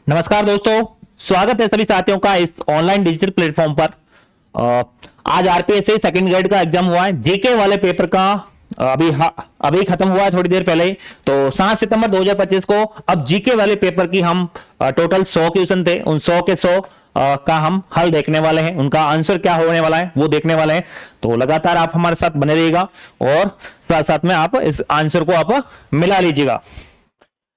नमस्कार दोस्तों, स्वागत है सभी साथियों का इस ऑनलाइन डिजिटल प्लेटफॉर्म पर। आज आरपीएससी सेकंड ग्रेड का एग्जाम हुआ है। जीके वाले पेपर का अभी खत्म हुआ है थोड़ी देर पहले ही। तो 7 सितंबर 2025 को अब जीके वाले पेपर की हम टोटल 100 क्वेश्चन थे, उन 100 के 100 का हम हल देखने वाले हैं, उनका आंसर क्या होने वाला है वो देखने वाले हैं। तो लगातार आप हमारे साथ बने रहिएगा और साथ साथ में आप इस आंसर को आप मिला लीजिएगा।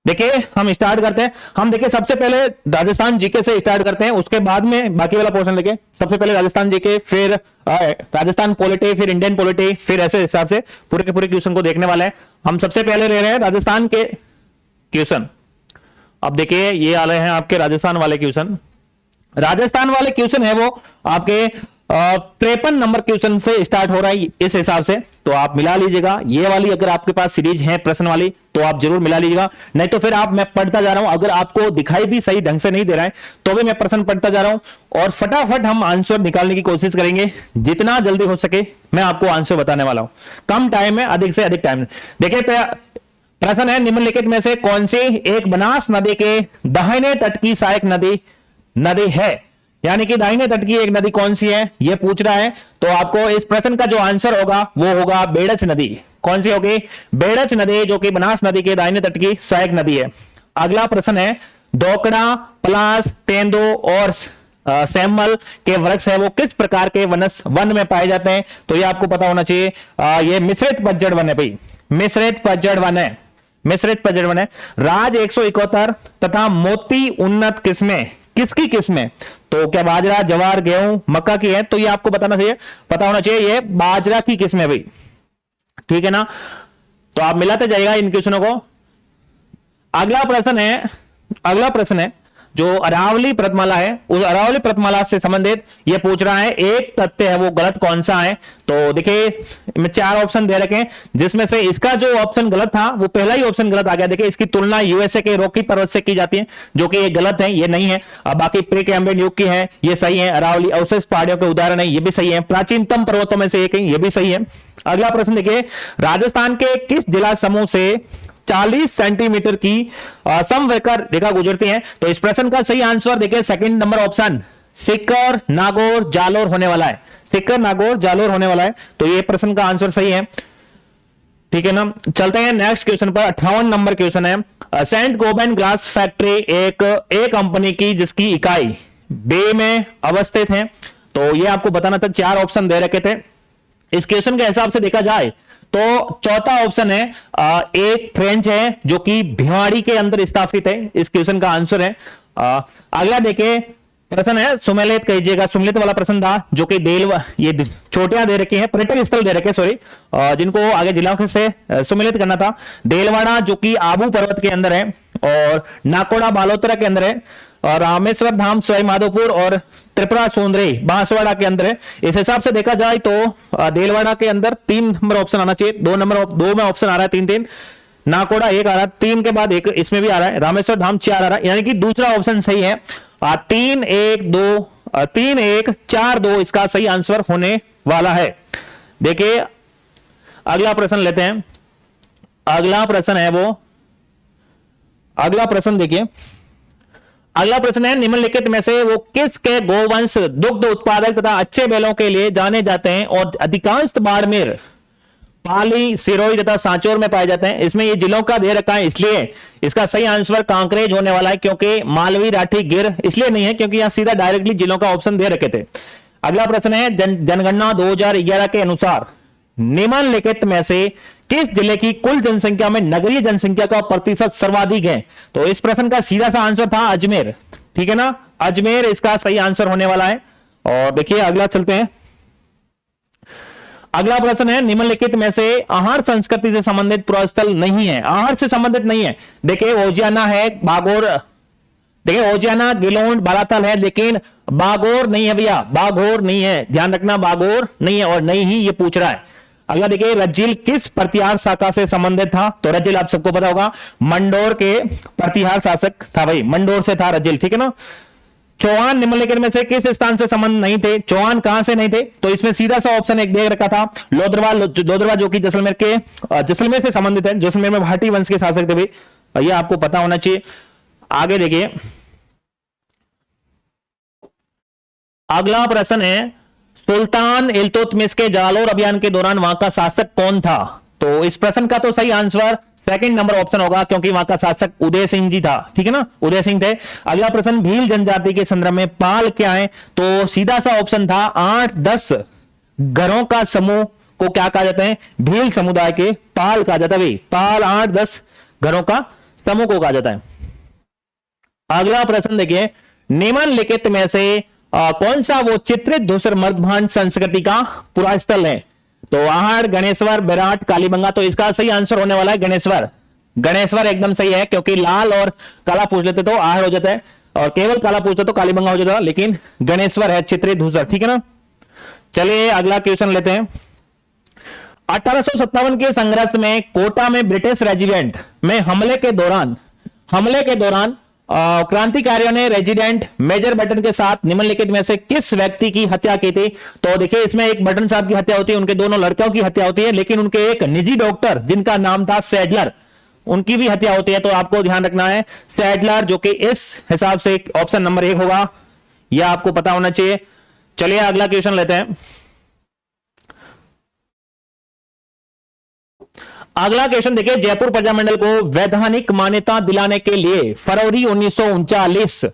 देखिए हम स्टार्ट करते हैं। हम देखिए सबसे पहले राजस्थान जीके से स्टार्ट करते हैं, उसके बाद में बाकी वाला पोर्शन लेके। सबसे पहले राजस्थान जीके, फिर राजस्थान पॉलिटी, फिर इंडियन पॉलिटी, फिर ऐसे हिसाब से पूरे के पूरे क्वेश्चन को देखने वाले हैं। हम सबसे पहले ले रहे हैं राजस्थान के क्वेश्चन। अब देखिए ये आ रहे हैं आपके राजस्थान वाले क्वेश्चन। राजस्थान वाले क्वेश्चन है वो आपके 53 नंबर क्वेश्चन से स्टार्ट हो रहा है इस हिसाब से। तो आप मिला लीजिएगा, ये वाली अगर आपके पास सीरीज है प्रश्न वाली तो आप जरूर मिला लीजिएगा, नहीं तो फिर आप मैं पढ़ता जा रहा हूं, अगर आपको दिखाई भी सही ढंग से नहीं दे रहा है तो भी मैं प्रश्न पढ़ता जा रहा हूं और फटाफट हम आंसर निकालने की कोशिश करेंगे। जितना जल्दी हो सके मैं आपको आंसर बताने वाला हूं, कम टाइम में अधिक से अधिक टाइम। देखिए प्रश्न है, निम्नलिखित में से कौन सी एक बनास नदी के दाहिने तट की सहायक नदी है, यानी कि दाहिने तट की एक नदी कौन सी है ये पूछ रहा है। तो आपको इस प्रश्न का जो आंसर होगा वो होगा बेड़च नदी। कौन सी होगी? बेड़च नदी, जो कि बनास नदी के दाहिने तट की सहायक नदी है। अगला प्रश्न है, दोकड़ा, पलास, तेंदो और सैमल के वृक्ष है वो किस प्रकार के वन में पाए जाते हैं? तो ये आपको पता होना चाहिए। ये मिश्रित पतझड़ वन है भाई, मिश्रित पतझड़ वन है, मिश्रित पतझड़ वन है। राज 171 तथा मोती उन्नत किस्में किसकी किस्में? तो क्या बाजरा, जवार, गेहूं, मक्का की है? तो ये आपको पता होना चाहिए ये बाजरा की किस्में भाई, ठीक है ना। तो आप मिलाते जाइएगा इन क्वेश्चनों को। अगला प्रश्न है जो अरावली पर्वतमाला है, उस अरावली पर्वतमाला से संबंधित ये पूछ रहा है, एक तथ्य है वो गलत कौन सा है? तो देखिए मैं 4 ऑप्शन दे रखे हैं, जिसमें से इसका जो ऑप्शन गलत था वो पहला ही ऑप्शन गलत आ गया। देखिए इसकी तुलना यूएसए के रॉकी पर्वत से की जाती है, जो कि ये गलत है, ये नहीं है। अब बाकी प्री कैम्ब्रियन युग की है, ये सही है। अरावली अवशेष पहाड़ियों के उदाहरण है, ये भी सही है। प्राचीनतम पर्वतों में से एक है, ये भी सही है। अगला प्रश्न देखिए, राजस्थान के किस जिला समूह से 40 सेंटीमीटर की समवृत्ताकार रेखा गुजरती है? तो इस प्रश्न का सही आंसर देखिए second number option Sikar, Nagaur, Jalore होने वाला है। सीकर, नागौर, जालोर होने वाला है। तो ये प्रश्न का आंसर सही है, ठीक है ना। चलते हैं नेक्स्ट क्वेश्चन पर। 58 नंबर क्वेश्चन है, सेंट गोबेन ग्लास फैक्ट्री एक कंपनी की जिसकी इकाई बे में अवस्थित है। तो ये आपको बताना था, 4 ऑप्शन दे रखे थे। इस क्वेश्चन के हिसाब से देखा जाए तो चौथा ऑप्शन है, एक फ्रेंच है जो कि भिवाड़ी के अंदर स्थापित है, इस क्वेश्चन का आंसर है। अगला देखिए प्रश्न है, सुमेलित कहिएगा, सुमेलित वाला प्रश्न था, जो कि ये चोटियां दे रखी हैं, पर्यटक स्थल दे रखे, सॉरी, जिनको आगे जिलों से सुमेलित करना था। देलवाड़ा जो कि आबू पर्वत के अंदर है, और नाकोड़ा बालोतरा के अंदर है, और रामेश्वर धाम सवाई माधोपुर और त्रिपुरा सुंदरी बांसवाड़ा के अंदर है। इस हिसाब से देखा जाए तो देलवाड़ा के अंदर 3 नंबर ऑप्शन आना चाहिए। 2 में ऑप्शन आ रहा है 3-3, नाकोड़ा 1 आ रहा है, 3 के बाद 1 इसमें भी आ रहा है, रामेश्वर धाम 4 आ रहा है, यानी कि दूसरा ऑप्शन सही है। 3-1-4-2 इसका सही आंसर होने वाला है। देखिए अगला प्रश्न लेते हैं। अगला प्रश्न देखिए, अगला प्रश्न है, निम्नलिखित में से वो किसके गोवंश दुग्ध उत्पादक तथा अच्छे बैलों के लिए जाने जाते हैं और अधिकांश बाड़मेर, पाली, सिरोही तथा सांचौर में पाए जाते हैं? इसमें ये जिलों का दे रखा है, इसलिए इसका सही आंसर कांकरेज होने वाला है, क्योंकि मालवी, राठी, गिर इसलिए नहीं है क्योंकि यहां सीधा डायरेक्टली जिलों का ऑप्शन दे रखे थे। अगला प्रश्न है, जनगणना 2011 के अनुसार निम्नलिखित में से किस जिले की कुल जनसंख्या में नगरीय जनसंख्या का प्रतिशत सर्वाधिक है? तो इस प्रश्न का सीधा सा आंसर था अजमेर, ठीक है ना, अजमेर इसका सही आंसर होने वाला है। और देखिए अगला चलते हैं। अगला प्रश्न है, निम्नलिखित में से आहार संस्कृति से संबंधित पुरास्थल नहीं है, आहार से संबंधित नहीं है। देखिए ओजियाना है, बागोर, देखिए ओजियाना, गिलोंड, बालाथल है, लेकिन बागोर नहीं है भैया, बागोर नहीं है, ध्यान रखना, बागोर नहीं है, और नहीं ही ये पूछ रहा है। अगला देखिए, रज्जिल किस प्रतिहार शाखा से संबंधित था? तो रज्जिल आप सबको पता होगा, मंडोर के प्रतिहार शासक था भाई, मंडोर से था रज्जिल, ठीक है ना। चौहान निम्नलिखित में से किस स्थान से संबंध नहीं थे? चौहान कहां से नहीं थे? तो इसमें सीधा सा ऑप्शन एक दे रखा था, लोदरवा जो कि जैसलमेर से संबंधित है, जैसलमेर में भाटी वंश के शासक थे भाई, ये आपको पता होना चाहिए। आगे देखिए, अगला प्रश्न है सुल्तान इल्तुतमिश के जालोर अभियान के दौरान वहां का शासक कौन था? तो इस प्रश्न का तो सही आंसर सेकंड नंबर ऑप्शन होगा, क्योंकि वहां का शासक उदय सिंह जी था। ठीक है ना, उदय सिंह थे। अगला प्रश्न भील जनजाति के संदर्भ में पाल क्या है? तो सीधा सा ऑप्शन था 8-10 घरों का समूह को क्या कहा जाता है? भील समुदाय के पाल कहा जाता है भाई। पाल 8-10 घरों का समूह को कहा जाता है। अगला प्रश्न देखिए, निम्नलिखित में से कौन सा वो चित्रित धूसर मर्दभांड संस्कृति का पूरा स्थल है? तो आहड़, गणेश्वर, बेराट, कालीबंगा। तो इसका सही आंसर होने वाला है गणेश्वर। गणेश्वर एकदम सही है, क्योंकि लाल और काला पूछ लेते तो आहड़ हो जाता है, और केवल काला पूछते तो कालीबंगा हो जाता, लेकिन गणेश्वर है चित्रित धूसर। ठीक है ना, चलिए अगला क्वेश्चन लेते हैं। 1857 के संघर्ष में कोटा में ब्रिटिश रेजिडेंट में हमले के दौरान क्रांतिकारियों ने रेजिडेंट मेजर बटन के साथ निम्नलिखित में से किस व्यक्ति की हत्या की थी? तो देखिए, इसमें एक बटन साहब की हत्या होती है, उनके दोनों लड़कों की हत्या होती है, लेकिन उनके एक निजी डॉक्टर जिनका नाम था सैडलर, उनकी भी हत्या होती है। तो आपको ध्यान रखना है सैडलर, जो कि इस हिसाब से ऑप्शन नंबर 1 होगा, यह आपको पता होना चाहिए। चलिए अगला क्वेश्चन लेते हैं। अगला क्वेश्चन देखिए, जयपुर प्रजामंडल को वैधानिक मान्यता दिलाने के लिए फरवरी 1939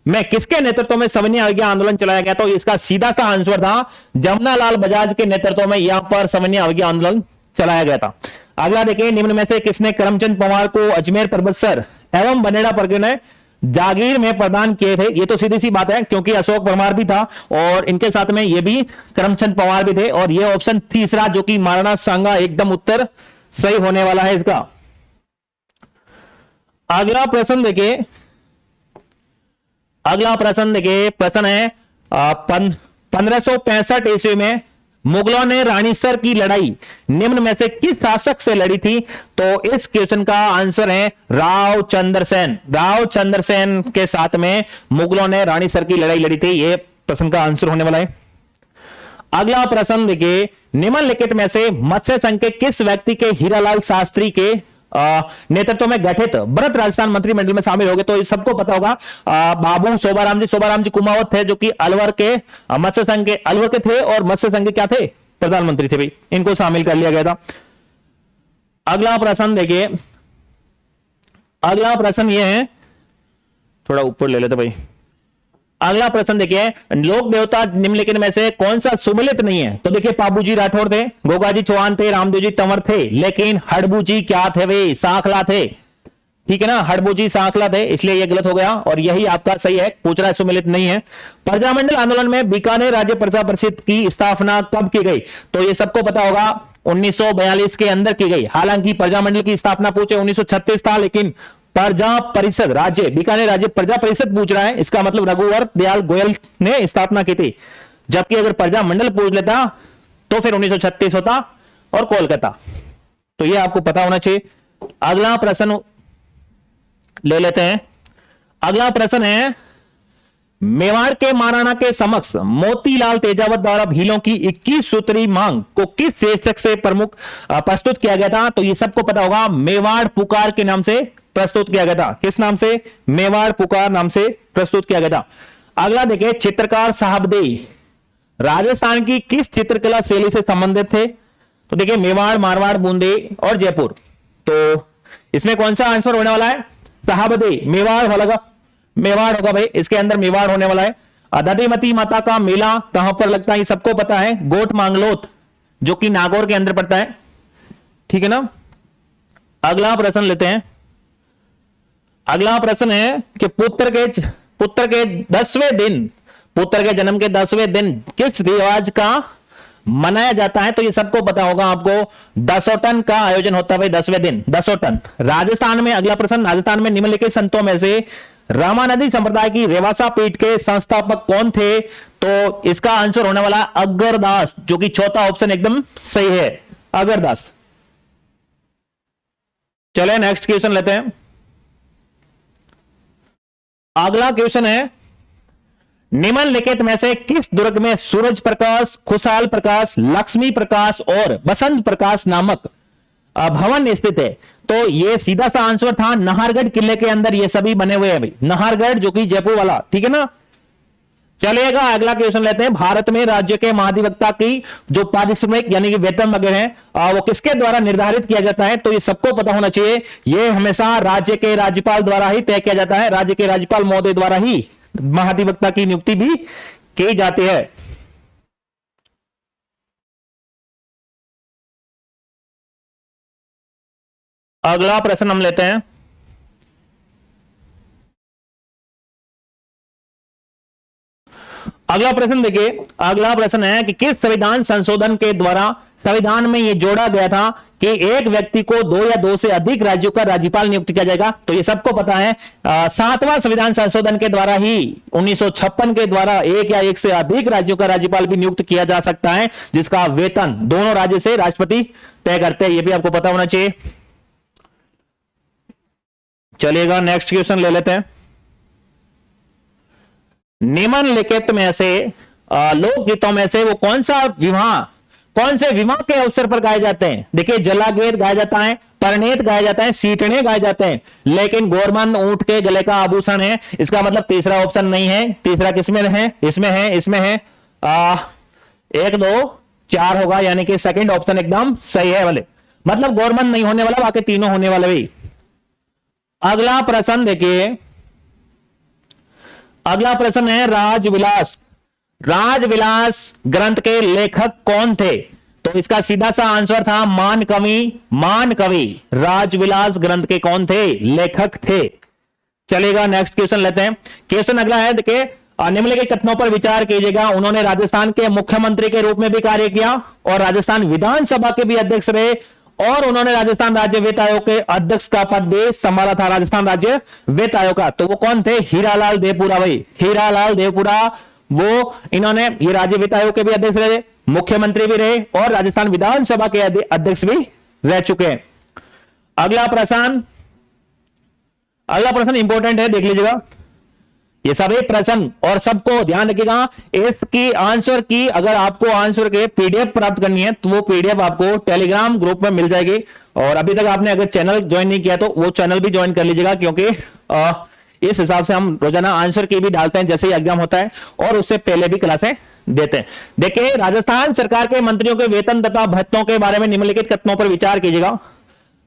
में किसके नेतृत्व में सविनय अवज्ञा आंदोलन चलाया गया? तो इसका सीधा सा आंसर था जमुनालाल बजाज के नेतृत्व में यहां पर सविनय अवज्ञा आंदोलन चलाया गया था। अगला देखिए, निम्न में से किसने करमचंद पवार को अजमेर पर्वतसर एवं बनेड़ा परगने जागीर में प्रदान किए थे? ये तो सीधी सी बात है, क्योंकि अशोक परमार भी था और इनके साथ में ये भी करमचंद पवार भी थे। और ये ऑप्शन तीसरा जो कि महाराणा सांगा एकदम उत्तर सही होने वाला है इसका। अगला प्रश्न देखिए, प्रश्न है 1565 ईस्वी में मुगलों ने रानीसर की लड़ाई निम्न में से किस शासक से लड़ी थी? तो इस क्वेश्चन का आंसर है राव चंद्र सेन। राव चंद्र सेन के साथ में मुगलों ने रानीसर की लड़ाई लड़ी थी, यह प्रश्न का आंसर होने वाला है। अगला प्रश्न देखिए, निम्नलिखित में से मत्स्य संघ के किस व्यक्ति के हीरालाल शास्त्री के नेतृत्व में गठित ब्रत राजस्थान मंत्रिमंडल में शामिल हो गए? तो सबको पता होगा बाबू शोभाराम जी कुमावत थे, जो कि अलवर के मत्स्य संघ के अलवर के थे और मत्स्य संघ के क्या थे? प्रधानमंत्री थे भाई। इनको शामिल कर लिया गया था। अगला प्रश्न देखिए, अगला प्रश्न ये है, थोड़ा ऊपर ले लेते भाई। अगला प्रश्न देखिए, लोक देवता निम्नलिखित में से कौन सा सुमिलित नहीं है? तो देखिए, बाबूजी राठौर थे, गोगाजी चौहान थे, रामदेव जी तंवर थे, लेकिन हड़बूजी क्या थे वे? सांखला थे। ठीक है ना, हड़बूजी सांखला थे, इसलिए यह गलत हो गया और यही आपका सही है। पूछ रहा है सुमिलित नहीं है। प्रजामंडल आंदोलन में बीकानेर राज्य प्रजा परिषद की स्थापना कब की गई? तो ये सबको पता होगा 1942 के अंदर की गई। हालांकि प्रजामंडल की स्थापना पूछे 1936 था, लेकिन प्रजा परिषद राज्य बीकानेर राज्य प्रजा परिषद पूछ रहा है, इसका मतलब रघुवर दयाल गोयल ने स्थापना की थी। जबकि अगर प्रजा मंडल पूछ लेता तो फिर 1936 होता और कोलकाता। तो यह आपको पता होना चाहिए। अगला प्रश्न ले लेते हैं। अगला प्रश्न है, मेवाड़ के महाराणा के समक्ष मोतीलाल तेजावत द्वारा भीलों की 21 सूत्री मांग को किस शीर्षक से प्रस्तुत किया गया था? तो ये सबको पता होगा, मेवाड़ पुकार के नाम से प्रस्तुत किया गया था। किस नाम से? मेवाड़ पुकार नाम से प्रस्तुत किया गया था। अगला देखिए, चित्रकार साहबदेई राजस्थान की किस चित्रकला शैली से संबंधित थे? तो देखिए, मेवाड़, मारवाड़, बूंदे और जयपुर। तो इसमें कौन सा आंसर होने वाला है? साहबदेई। मेवाड़ होगा भाई, इसके अंदर मेवाड़ होने वाला है। दधिमती माता का मेला कहां पर लगता है? ये सबको पता है, गोट मांगलोत, जो कि नागौर के अंदर पड़ता है। ठीक है ना। अगला प्रश्न लेते हैं। अगला प्रश्न है कि पुत्र के 10वें दिन, पुत्र के जन्म के 10वें दिन किस रिवाज का मनाया जाता है? तो ये सबको पता होगा आपको, दसोटन का आयोजन होता है भाई 10वें दिन, दसोटन राजस्थान में। अगला प्रश्न, राजस्थान में निम्नलिखित संतों में से रामानंदी संप्रदाय की रेवासा पीठ के संस्थापक कौन थे? तो इसका आंसर होने वाला अगरदास, जो कि चौथा ऑप्शन एकदम सही है, अगरदास। चले नेक्स्ट क्वेश्चन लेते हैं। अगला क्वेश्चन है, निम्नलिखित में से किस दुर्ग में सूरज प्रकाश, खुशहाल प्रकाश, लक्ष्मी प्रकाश और बसंत प्रकाश नामक भवन स्थित है? तो ये सीधा सा आंसर था, नाहरगढ़ किले के अंदर ये सभी बने हुए हैं भाई। नाहरगढ़ जो कि जयपुर वाला, ठीक है ना। चलिएगा अगला क्वेश्चन लेते हैं। भारत में राज्य के महाधिवक्ता की जो पारिश्रमिक यानी कि वेतन वगैरह है वो किसके द्वारा निर्धारित किया जाता है? तो ये सबको पता होना चाहिए, ये हमेशा राज्य के राज्यपाल द्वारा ही तय किया जाता है। राज्य के राज्यपाल महोदय द्वारा ही महाधिवक्ता की नियुक्ति भी की जाती है। अगला प्रश्न हम लेते हैं। अगला प्रश्न देखिए, अगला प्रश्न है कि किस संविधान संशोधन के द्वारा संविधान में यह जोड़ा गया था कि एक व्यक्ति को 2 या 2 से अधिक राज्यों का राज्यपाल नियुक्त किया जाएगा? तो ये सबको पता है, 7वां संविधान संशोधन के द्वारा ही 1956 के द्वारा 1 या 1 से अधिक राज्यों का राज्यपाल भी नियुक्त किया जा सकता है, जिसका वेतन दोनों राज्य से राष्ट्रपति तय करते हैं। यह भी आपको पता होना चाहिए। चलिएगा नेक्स्ट क्वेश्चन ले लेते हैं। निम्नलिखित में से लोकगीतों में से वो कौन से विवाह के अवसर पर गाए जाते हैं? देखिए, जला गीत गाया जाता है, परिणीत गाया जाता है, सीटने गाए जाते हैं, लेकिन गोरमन ऊंट के गले का आभूषण है। इसका मतलब तीसरा ऑप्शन नहीं है। तीसरा किसमें है? इसमें है 1 2 4 होगा, यानी कि सेकंड ऑप्शन एकदम सही है वाले, मतलब गोरमन नहीं होने वाला, बाकी तीनों होने वाले भी। अगला प्रश्न देखिए, अगला प्रश्न है राजविलास। राजविलास ग्रंथ के लेखक कौन थे? तो इसका सीधा सा आंसर था मान कवि। राजविलास ग्रंथ के कौन थे? लेखक थे। चलेगा नेक्स्ट क्वेश्चन लेते हैं। क्वेश्चन अगला है, देखिए, निम्नलिखित कथनों पर विचार कीजिएगा। उन्होंने राजस्थान के मुख्यमंत्री के रूप में भी कार्य किया और राजस्थान विधानसभा के भी अध्यक्ष रहे, और उन्होंने राजस्थान राज्य वित्त आयोग के अध्यक्ष का पद भी संभाला था, राजस्थान राज्य वित्त आयोग का। तो वो कौन थे? हीरालाल देवपुरा। भाई हीरालाल देवपुरा, वो इन्होंने ये राज्य वित्त आयोग के भी अध्यक्ष रहे, मुख्यमंत्री भी रहे और राजस्थान विधानसभा के अध्यक्ष भी रह चुके हैं। अगला प्रश्न इंपॉर्टेंट है, देख लीजिएगा ये सभी प्रश्न, और सबको ध्यान रखिएगा। इसकी आंसर की, अगर आपको आंसर के पीडीएफ प्राप्त करनी है तो वो पीडीएफ आपको टेलीग्राम ग्रुप में मिल जाएगी। और अभी तक आपने अगर चैनल ज्वाइन नहीं किया तो वो चैनल भी ज्वाइन कर लीजिएगा, क्योंकि इस हिसाब से हम रोजाना आंसर की भी डालते हैं जैसे ही एग्जाम होता है, और उससे पहले भी क्लासें देते हैं। देखिए, राजस्थान सरकार के मंत्रियों के वेतन तथा भत्तों के बारे में निम्नलिखित कथनों पर विचार कीजिएगा।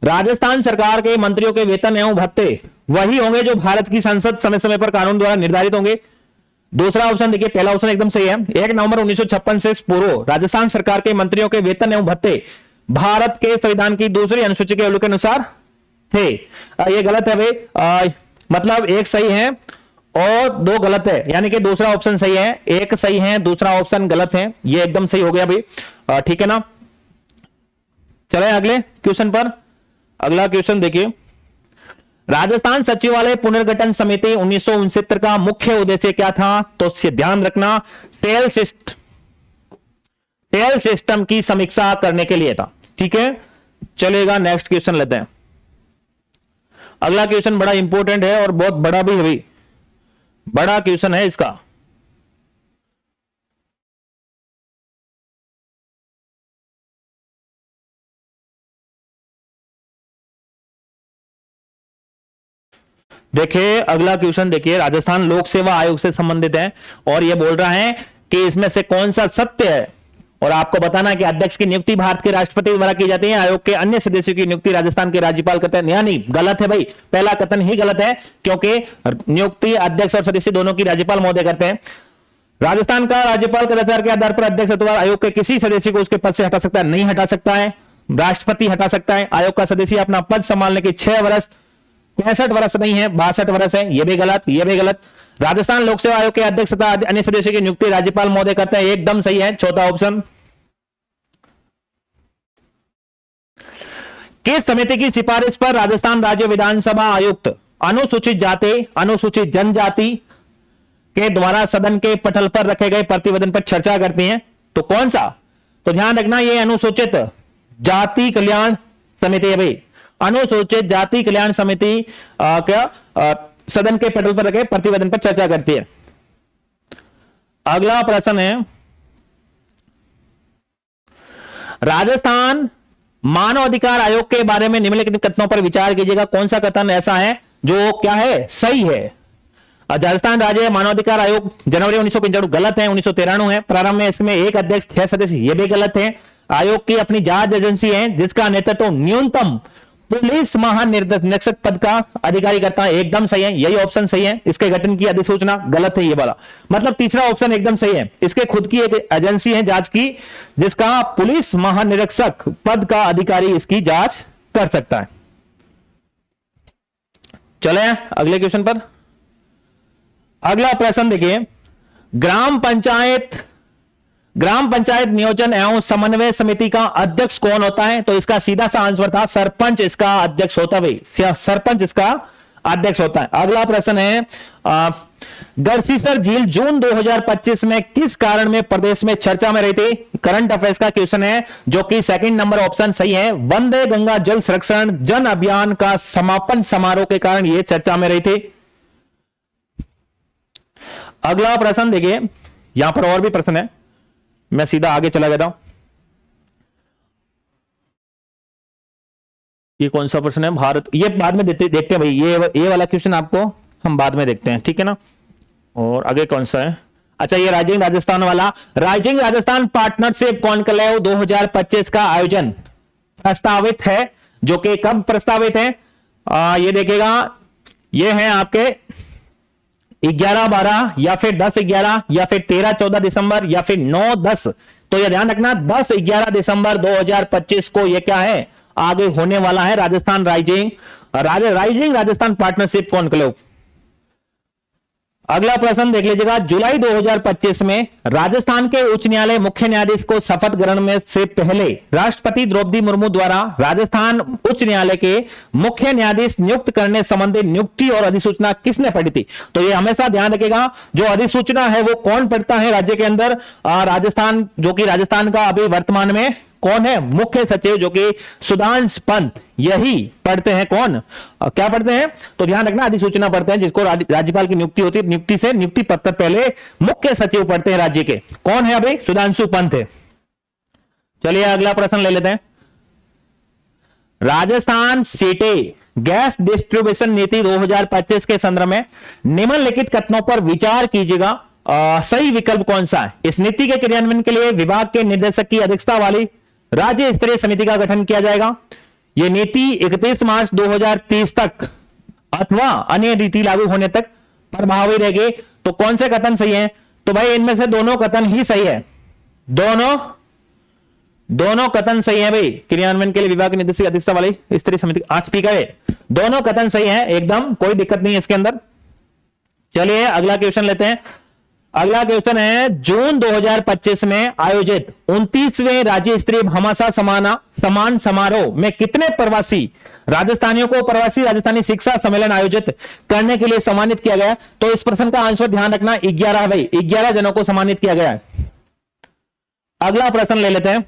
राजस्थान सरकार के मंत्रियों के वेतन एवं भत्ते वही होंगे जो भारत की संसद समय समय पर कानून द्वारा निर्धारित होंगे। दूसरा ऑप्शन देखिए, पहला ऑप्शन एकदम सही है। 1 नवंबर 1956 से पूर्व राजस्थान सरकार के मंत्रियों के वेतन एवं भत्ते भारत के संविधान की 2री अनुसूची के उल्लेख के अनुसार थे। ये गलत है भाई, मतलब एक सही है और 2 गलत है, यानी कि दूसरा ऑप्शन सही है, एक सही है, दूसरा ऑप्शन गलत है। ये एकदम सही हो गया भाई, ठीक है ना। चले अगले क्वेश्चन पर। अगला क्वेश्चन देखिए, राजस्थान सचिवालय पुनर्गठन समिति 1969 का मुख्य उद्देश्य क्या था? तो ध्यान रखना, सेल सिस्टम की समीक्षा करने के लिए था। ठीक है, चलेगा नेक्स्ट क्वेश्चन लेते हैं। अगला क्वेश्चन बड़ा इंपॉर्टेंट है और बहुत बड़ा भी है भाई, बड़ा क्वेश्चन है इसका। देखिए अगला क्वेश्चन देखिए, राजस्थान लोक सेवा आयोग से संबंधित है और यह बोल रहा है कि इसमें से कौन सा सत्य है। और आपको बताना है कि अध्यक्ष की नियुक्ति भारत के राष्ट्रपति द्वारा की जाती है, आयोग के अन्य सदस्यों की नियुक्ति राजस्थान के राज्यपाल करते हैं। यानी गलत है भाई, पहला कथन ही गलत है, क्योंकि नियुक्ति अध्यक्ष और सदस्य दोनों की राज्यपाल महोदय करते हैं। राजस्थान का राज्यपाल कदाचार के आधार पर अध्यक्ष अथवा आयोग के किसी सदस्य को उसके पद से हटा सकता है, नहीं हटा सकता है। राष्ट्रपति हटा सकता है। आयोग का सदस्य अपना पद संभालने के 6 वर्ष, 65 वर्ष नहीं है, 62 वर्ष है। यह भी गलत। राजस्थान लोक सेवा आयोग के अध्यक्ष तथा अन्य सदस्यों की नियुक्ति राज्यपाल महोदय करते हैं, एकदम सही है, चौथा ऑप्शन। किस समिति की सिफारिश पर राजस्थान राज्य विधानसभा आयुक्त अनुसूचित जाति, अनुसूचित जनजाति के द्वारा सदन के पटल पर रखे गए प्रतिवेदन पर चर्चा करती हैं? तो कौन सा? तो ध्यान रखना, यह अनुसूचित जाति कल्याण समिति है भाई। अनुसूचित जाति कल्याण समिति सदन के पटल पर रखे प्रतिवेदन पर चर्चा करती है। अगला प्रश्न है, राजस्थान मानव अधिकार आयोग के बारे में निम्नलिखित कथनों पर विचार कीजिएगा। कौन सा कथन ऐसा है जो क्या है? सही है। राजस्थान राज्य मानवाधिकार आयोग जनवरी 1995 गलत है, 1993 है। प्रारंभ में इसमें एक अध्यक्ष 6 सदस्य, ये भी गलत है। आयोग की अपनी जांच एजेंसी है जिसका नेतृत्व न्यूनतम पुलिस महानिरीक्षक पद का अधिकारी करता है, एकदम सही है, यही ऑप्शन सही है। इसके गठन की अधिसूचना गलत है ये वाला, मतलब तीसरा ऑप्शन एकदम सही है। इसके खुद की एक एजेंसी है जांच की जिसका पुलिस महानिरीक्षक पद का अधिकारी इसकी जांच कर सकता है। चले अगले क्वेश्चन पर। अगला प्रश्न देखिए, ग्राम पंचायत नियोजन एवं समन्वय समिति का अध्यक्ष कौन होता है? तो इसका सीधा सा आंसर था सरपंच इसका अध्यक्ष होता है, सरपंच इसका अध्यक्ष होता है। अगला प्रश्न है, गढ़सीसर झील जून 2025 में किस कारण में प्रदेश में चर्चा में रही थी? करंट अफेयर्स का क्वेश्चन है जो कि सेकंड नंबर ऑप्शन सही है। वंदे गंगा जल संरक्षण जन अभियान का समापन समारोह के कारण यह चर्चा में रही थी। अगला प्रश्न देखिए, यहां पर और भी प्रश्न है, मैं सीधा आगे चला गया था। ये कौन सा प्रश्न है? भारत, ये बाद में देखते हैं भाई, ये वाला क्वेश्चन आपको हम बाद में देखते हैं, ठीक है ना। और आगे कौन सा है? अच्छा, ये राइजिंग राजस्थान वाला, राइजिंग राजस्थान पार्टनरशिप कॉन्क्लेव 2025 का आयोजन प्रस्तावित है, जो कि कब प्रस्तावित है? ये देखेगा, ये है आपके 11-12 या फिर 10-11 या फिर 13-14 दिसंबर या फिर 9-10। तो यह ध्यान रखना 10-11 दिसंबर 2025 को यह क्या है, आगे होने वाला है Rajasthan rising Rajasthan partnership conclave. अगला प्रश्न देख लीजिएगा, जुलाई 2025 में राजस्थान के उच्च न्यायालय मुख्य न्यायाधीश को शपथ ग्रहण में से पहले राष्ट्रपति द्रौपदी मुर्मू द्वारा राजस्थान उच्च न्यायालय के मुख्य न्यायाधीश नियुक्त करने संबंधी नियुक्ति और अधिसूचना किसने पढ़ी थी? तो ये हमेशा ध्यान रखिएगा, जो अधिसूचना है वो कौन पढ़ता है राज्य के अंदर? राजस्थान, जो कि राजस्थान का अभी वर्तमान में कौन है? मुख्य सचिव, जो कि सुधांशु पंत, यही पढ़ते हैं। कौन क्या पढ़ते हैं? तो ध्यान रखना, अधिसूचना पढ़ते हैं जिसको राज्यपाल की नियुक्ति होती है, नियुक्ति से नियुक्ति पत्र पहले मुख्य सचिव पढ़ते हैं राज्य के। कौन है अभी? सुधांशु पंत है। चलिए अगला प्रश्न ले लेते हैं। राजस्थान सीटे गैस डिस्ट्रीब्यूशन नीति 2025 के संदर्भ में निम्नलिखित कथनों पर विचार कीजिएगा। सही विकल्प कौन सा है? इस नीति के क्रियान्वयन के लिए विभाग के निर्देशक की अध्यक्षता वाली राज्य स्तरीय समिति का गठन किया जाएगा। यह नीति 31 मार्च 2030 तक अथवा अन्य नीति लागू होने तक प्रभावी रहेगी। तो कौन से कथन सही है? तो भाई इनमें से दोनों कथन ही सही है, दोनों कथन सही है भाई। क्रियान्वयन के लिए विभाग की निर्देशक अध्यक्षता वाली स्तरीय समिति 8 का है, दोनों कथन सही है, एकदम कोई दिक्कत नहीं है इसके अंदर। चलिए अगला क्वेश्चन लेते हैं। अगला क्वेश्चन है, जून 2025 में आयोजित 29वें राज्य स्तरीय भामाशाह सम्मान समारोह में कितने प्रवासी राजस्थानियों को प्रवासी राजस्थानी शिक्षा सम्मेलन आयोजित करने के लिए सम्मानित किया गया? तो इस प्रश्न का आंसर ध्यान रखना 11 भाई, 11 जनों को सम्मानित किया गया है। अगला प्रश्न ले लेते हैं।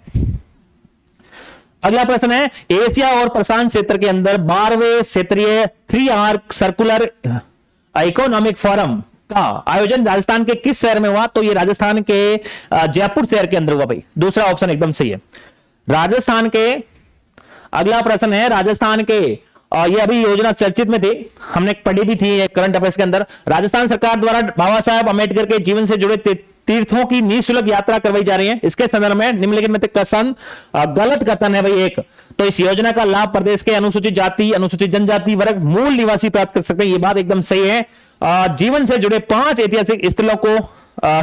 अगला प्रश्न है, एशिया और प्रशांत क्षेत्र के अंदर 12वें क्षेत्रीय 3R सर्कुलर इकोनॉमिक फोरम का आयोजन राजस्थान के किस शहर में हुआ? तो ये राजस्थान के जयपुर शहर के अंदर हुआ भाई, दूसरा ऑप्शन एकदम सही है, राजस्थान के। अगला प्रश्न है, राजस्थान के ये अभी योजना चर्चित में थी, हमने पढ़ी भी थी करंट अफेयर्स के अंदर। राजस्थान सरकार द्वारा बाबा साहब अम्बेडकर के जीवन से जुड़े तीर्थों की निःशुल्क यात्रा करवाई जा रही है। इसके संदर्भ में निम्नलिखित में कथन गलत कथन है भाई एक। तो इस योजना का लाभ प्रदेश के अनुसूचित जाति, अनुसूचित जनजाति वर्ग, मूल निवासी प्राप्त कर सकते हैं, ये बात एकदम सही है। जीवन से जुड़े 5 ऐतिहासिक स्थलों को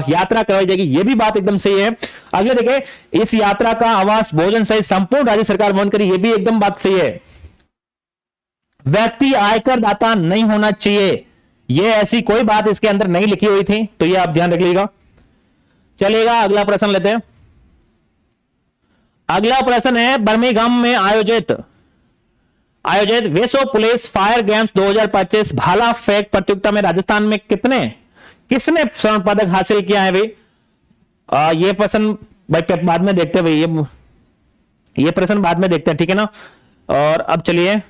यात्रा करवाई जाएगी, यह भी बात एकदम सही है। अगले देखें, इस यात्रा का आवास भोजन सहित संपूर्ण राज्य सरकार वहन करेगी, यह भी एकदम बात सही है। व्यक्ति आयकर दाता नहीं होना चाहिए, यह ऐसी कोई बात इसके अंदर नहीं लिखी हुई थी, तो यह आप ध्यान रख लीजिएगा। चलिएगा अगला प्रश्न लेते हैं। अगला प्रश्न है, बर्मिंघम में आयोजित विश्व पुलिस फायर गेम्स 2025 भाला फेंक प्रतियोगिता में राजस्थान में किसने स्वर्ण पदक हासिल किया है भाई? ये प्रश्न भाई बाद में देखते हैं भाई, ये प्रश्न बाद में देखते हैं, ठीक है ना। और अब चलिए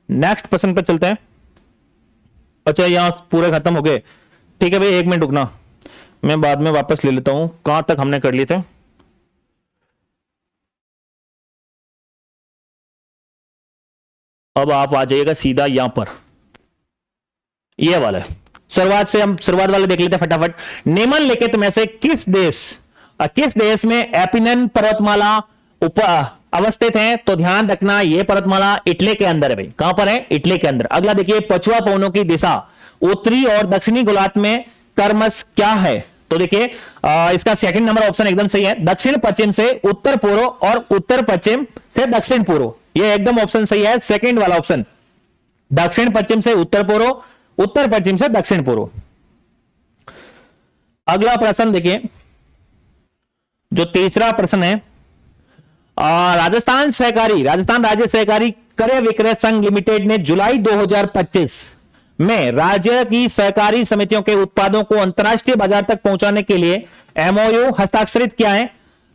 नेक्स्ट प्रश्न पर चलते हैं। अच्छा यहां पूरे खत्म हो गए, ठीक है भाई, 1 मिनट रुकना, मैं बाद में वापस ले लेता हूं। कहां तक हमने कर लिए थे? अब आप आ जाइएगा सीधा यहां पर, ये वाला है। शुरुआत वाले देख लेते हैं फटाफट। निम्नलिखित में से किस देश में एपिनन पर्वतमाला अवस्थित है? तो ध्यान रखना ये पर्वतमाला इटली के अंदर है भाई। कहां पर है? इटली के अंदर। अगला देखिए, पछुआ पवनों की दिशा उत्तरी और दक्षिणी गोलार्ध में क्रमश क्या है? तो देखिए इसका सेकंड नंबर ऑप्शन एकदम सही है। दक्षिण पश्चिम से उत्तर पूर्व और उत्तर पश्चिम से दक्षिण पूर्व, ये एकदम ऑप्शन सही है, सेकंड वाला ऑप्शन। दक्षिण पश्चिम से उत्तर पूर्व, उत्तर पश्चिम से दक्षिण पूर्व। अगला प्रश्न देखिए, जो तीसरा प्रश्न है, राजस्थान राज्य सहकारी क्रय विक्रय संघ लिमिटेड ने जुलाई 2025 में राज्य की सहकारी समितियों के उत्पादों को अंतरराष्ट्रीय बाजार तक पहुंचाने के लिए एमओयू हस्ताक्षरित किया है।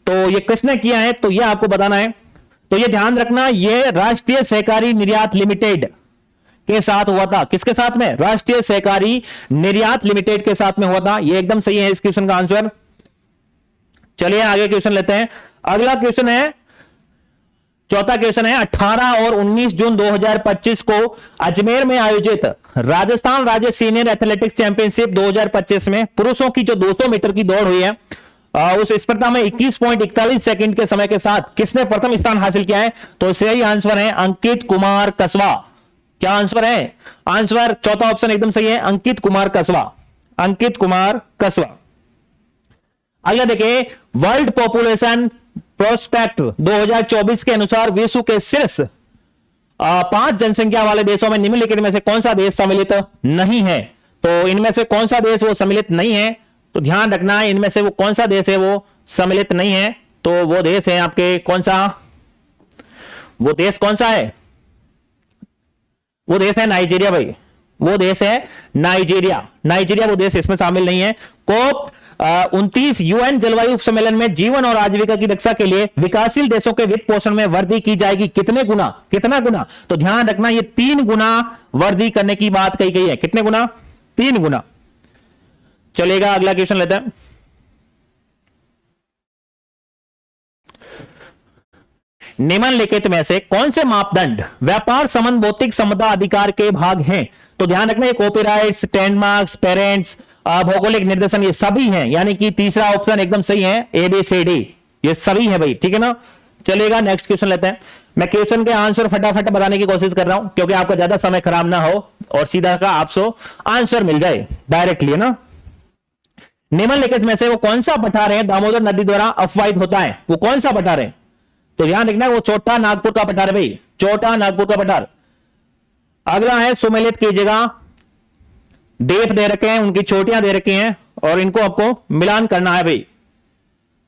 तो ये किसने किया है? तो ये आपको बताना है। तो ये ध्यान रखना, ये राष्ट्रीय सहकारी निर्यात लिमिटेड के साथ हुआ था। किसके साथ में? राष्ट्रीय सहकारी निर्यात लिमिटेड के साथ में हुआ था। ये एकदम सही है इस क्वेश्चन का आंसर। चलिए आगे क्वेश्चन लेते हैं। अगला क्वेश्चन है, चौथा क्वेश्चन है, 18 और 19 जून 2025 को अजमेर में आयोजित राजस्थान राज्य सीनियर एथलेटिक्स चैंपियनशिप 2025 में पुरुषों की जो 200 मीटर की दौड़ हुई है, उस स्पर्धा में 21.41 सेकंड के समय के साथ किसने प्रथम स्थान हासिल किया है? तो सही आंसर है अंकित कुमार कसवा। क्या आंसर है? आंसर चौथा ऑप्शन एकदम सही है, अंकित कुमार कसवा। अंकित कुमार कसवा। अगला देखिए, वर्ल्ड पॉपुलेशन प्रोस्पेक्ट 2024 के अनुसार विश्व के शीर्ष 5 जनसंख्या वाले देशों में निम्नलिखित में से कौन सा देश सम्मिलित नहीं है? तो इनमें से कौन सा देश वो सम्मिलित नहीं है? तो ध्यान रखना, इनमें से वो कौन सा देश है वो सम्मिलित नहीं है। तो वो देश है आपके कौन सा? वो देश कौन सा है? वो देश है नाइजीरिया भाई। वो देश है नाइजीरिया वो देश इसमें शामिल नहीं है। कोप 29 यूएन जलवायु सम्मेलन में जीवन और आजीविका की रक्षा के लिए विकासशील देशों के वित्त पोषण में वृद्धि की जाएगी। कितने गुना? कितना गुना? तो ध्यान रखना, ये 3 गुना वृद्धि करने की बात कही गई है। कितने गुना? 3 गुना। चलेगा अगला क्वेश्चन लेते हैं। निम्नलिखित में से कौन से मापदंड व्यापार संबंध भौतिक संपदा अधिकार के भाग हैं? तो ध्यान रखना, ये कॉपीराइट्स, ट्रेडमार्क्स, पेरेंट्स, भौगोलिक निर्देशन, ये सभी हैं। यानी कि तीसरा ऑप्शन एकदम सही है, ABCD, ये सभी है भाई। ठीक है ना? चलेगा नेक्स्ट क्वेश्चन लेते हैं। मैं क्वेश्चन के आंसर फटाफट बताने की कोशिश कर रहा हूं क्योंकि आपका ज्यादा समय खराब ना हो और सीधा का आपको आंसर मिल जाए डायरेक्टली, ना। निम्नलिखित में से वो कौन सा पठार है दामोदर नदी द्वारा अपवाहित होता है? वो कौन सा पठार है? तो ध्यान रखना, वो छोटा नागपुर का पठार है भाई, छोटा नागपुर का पठार। अगला है, सुमेलित कीजिएगा, द्वीप दे रखे हैं, उनकी चोटियां दे रखी हैं और इनको आपको मिलान करना है भाई।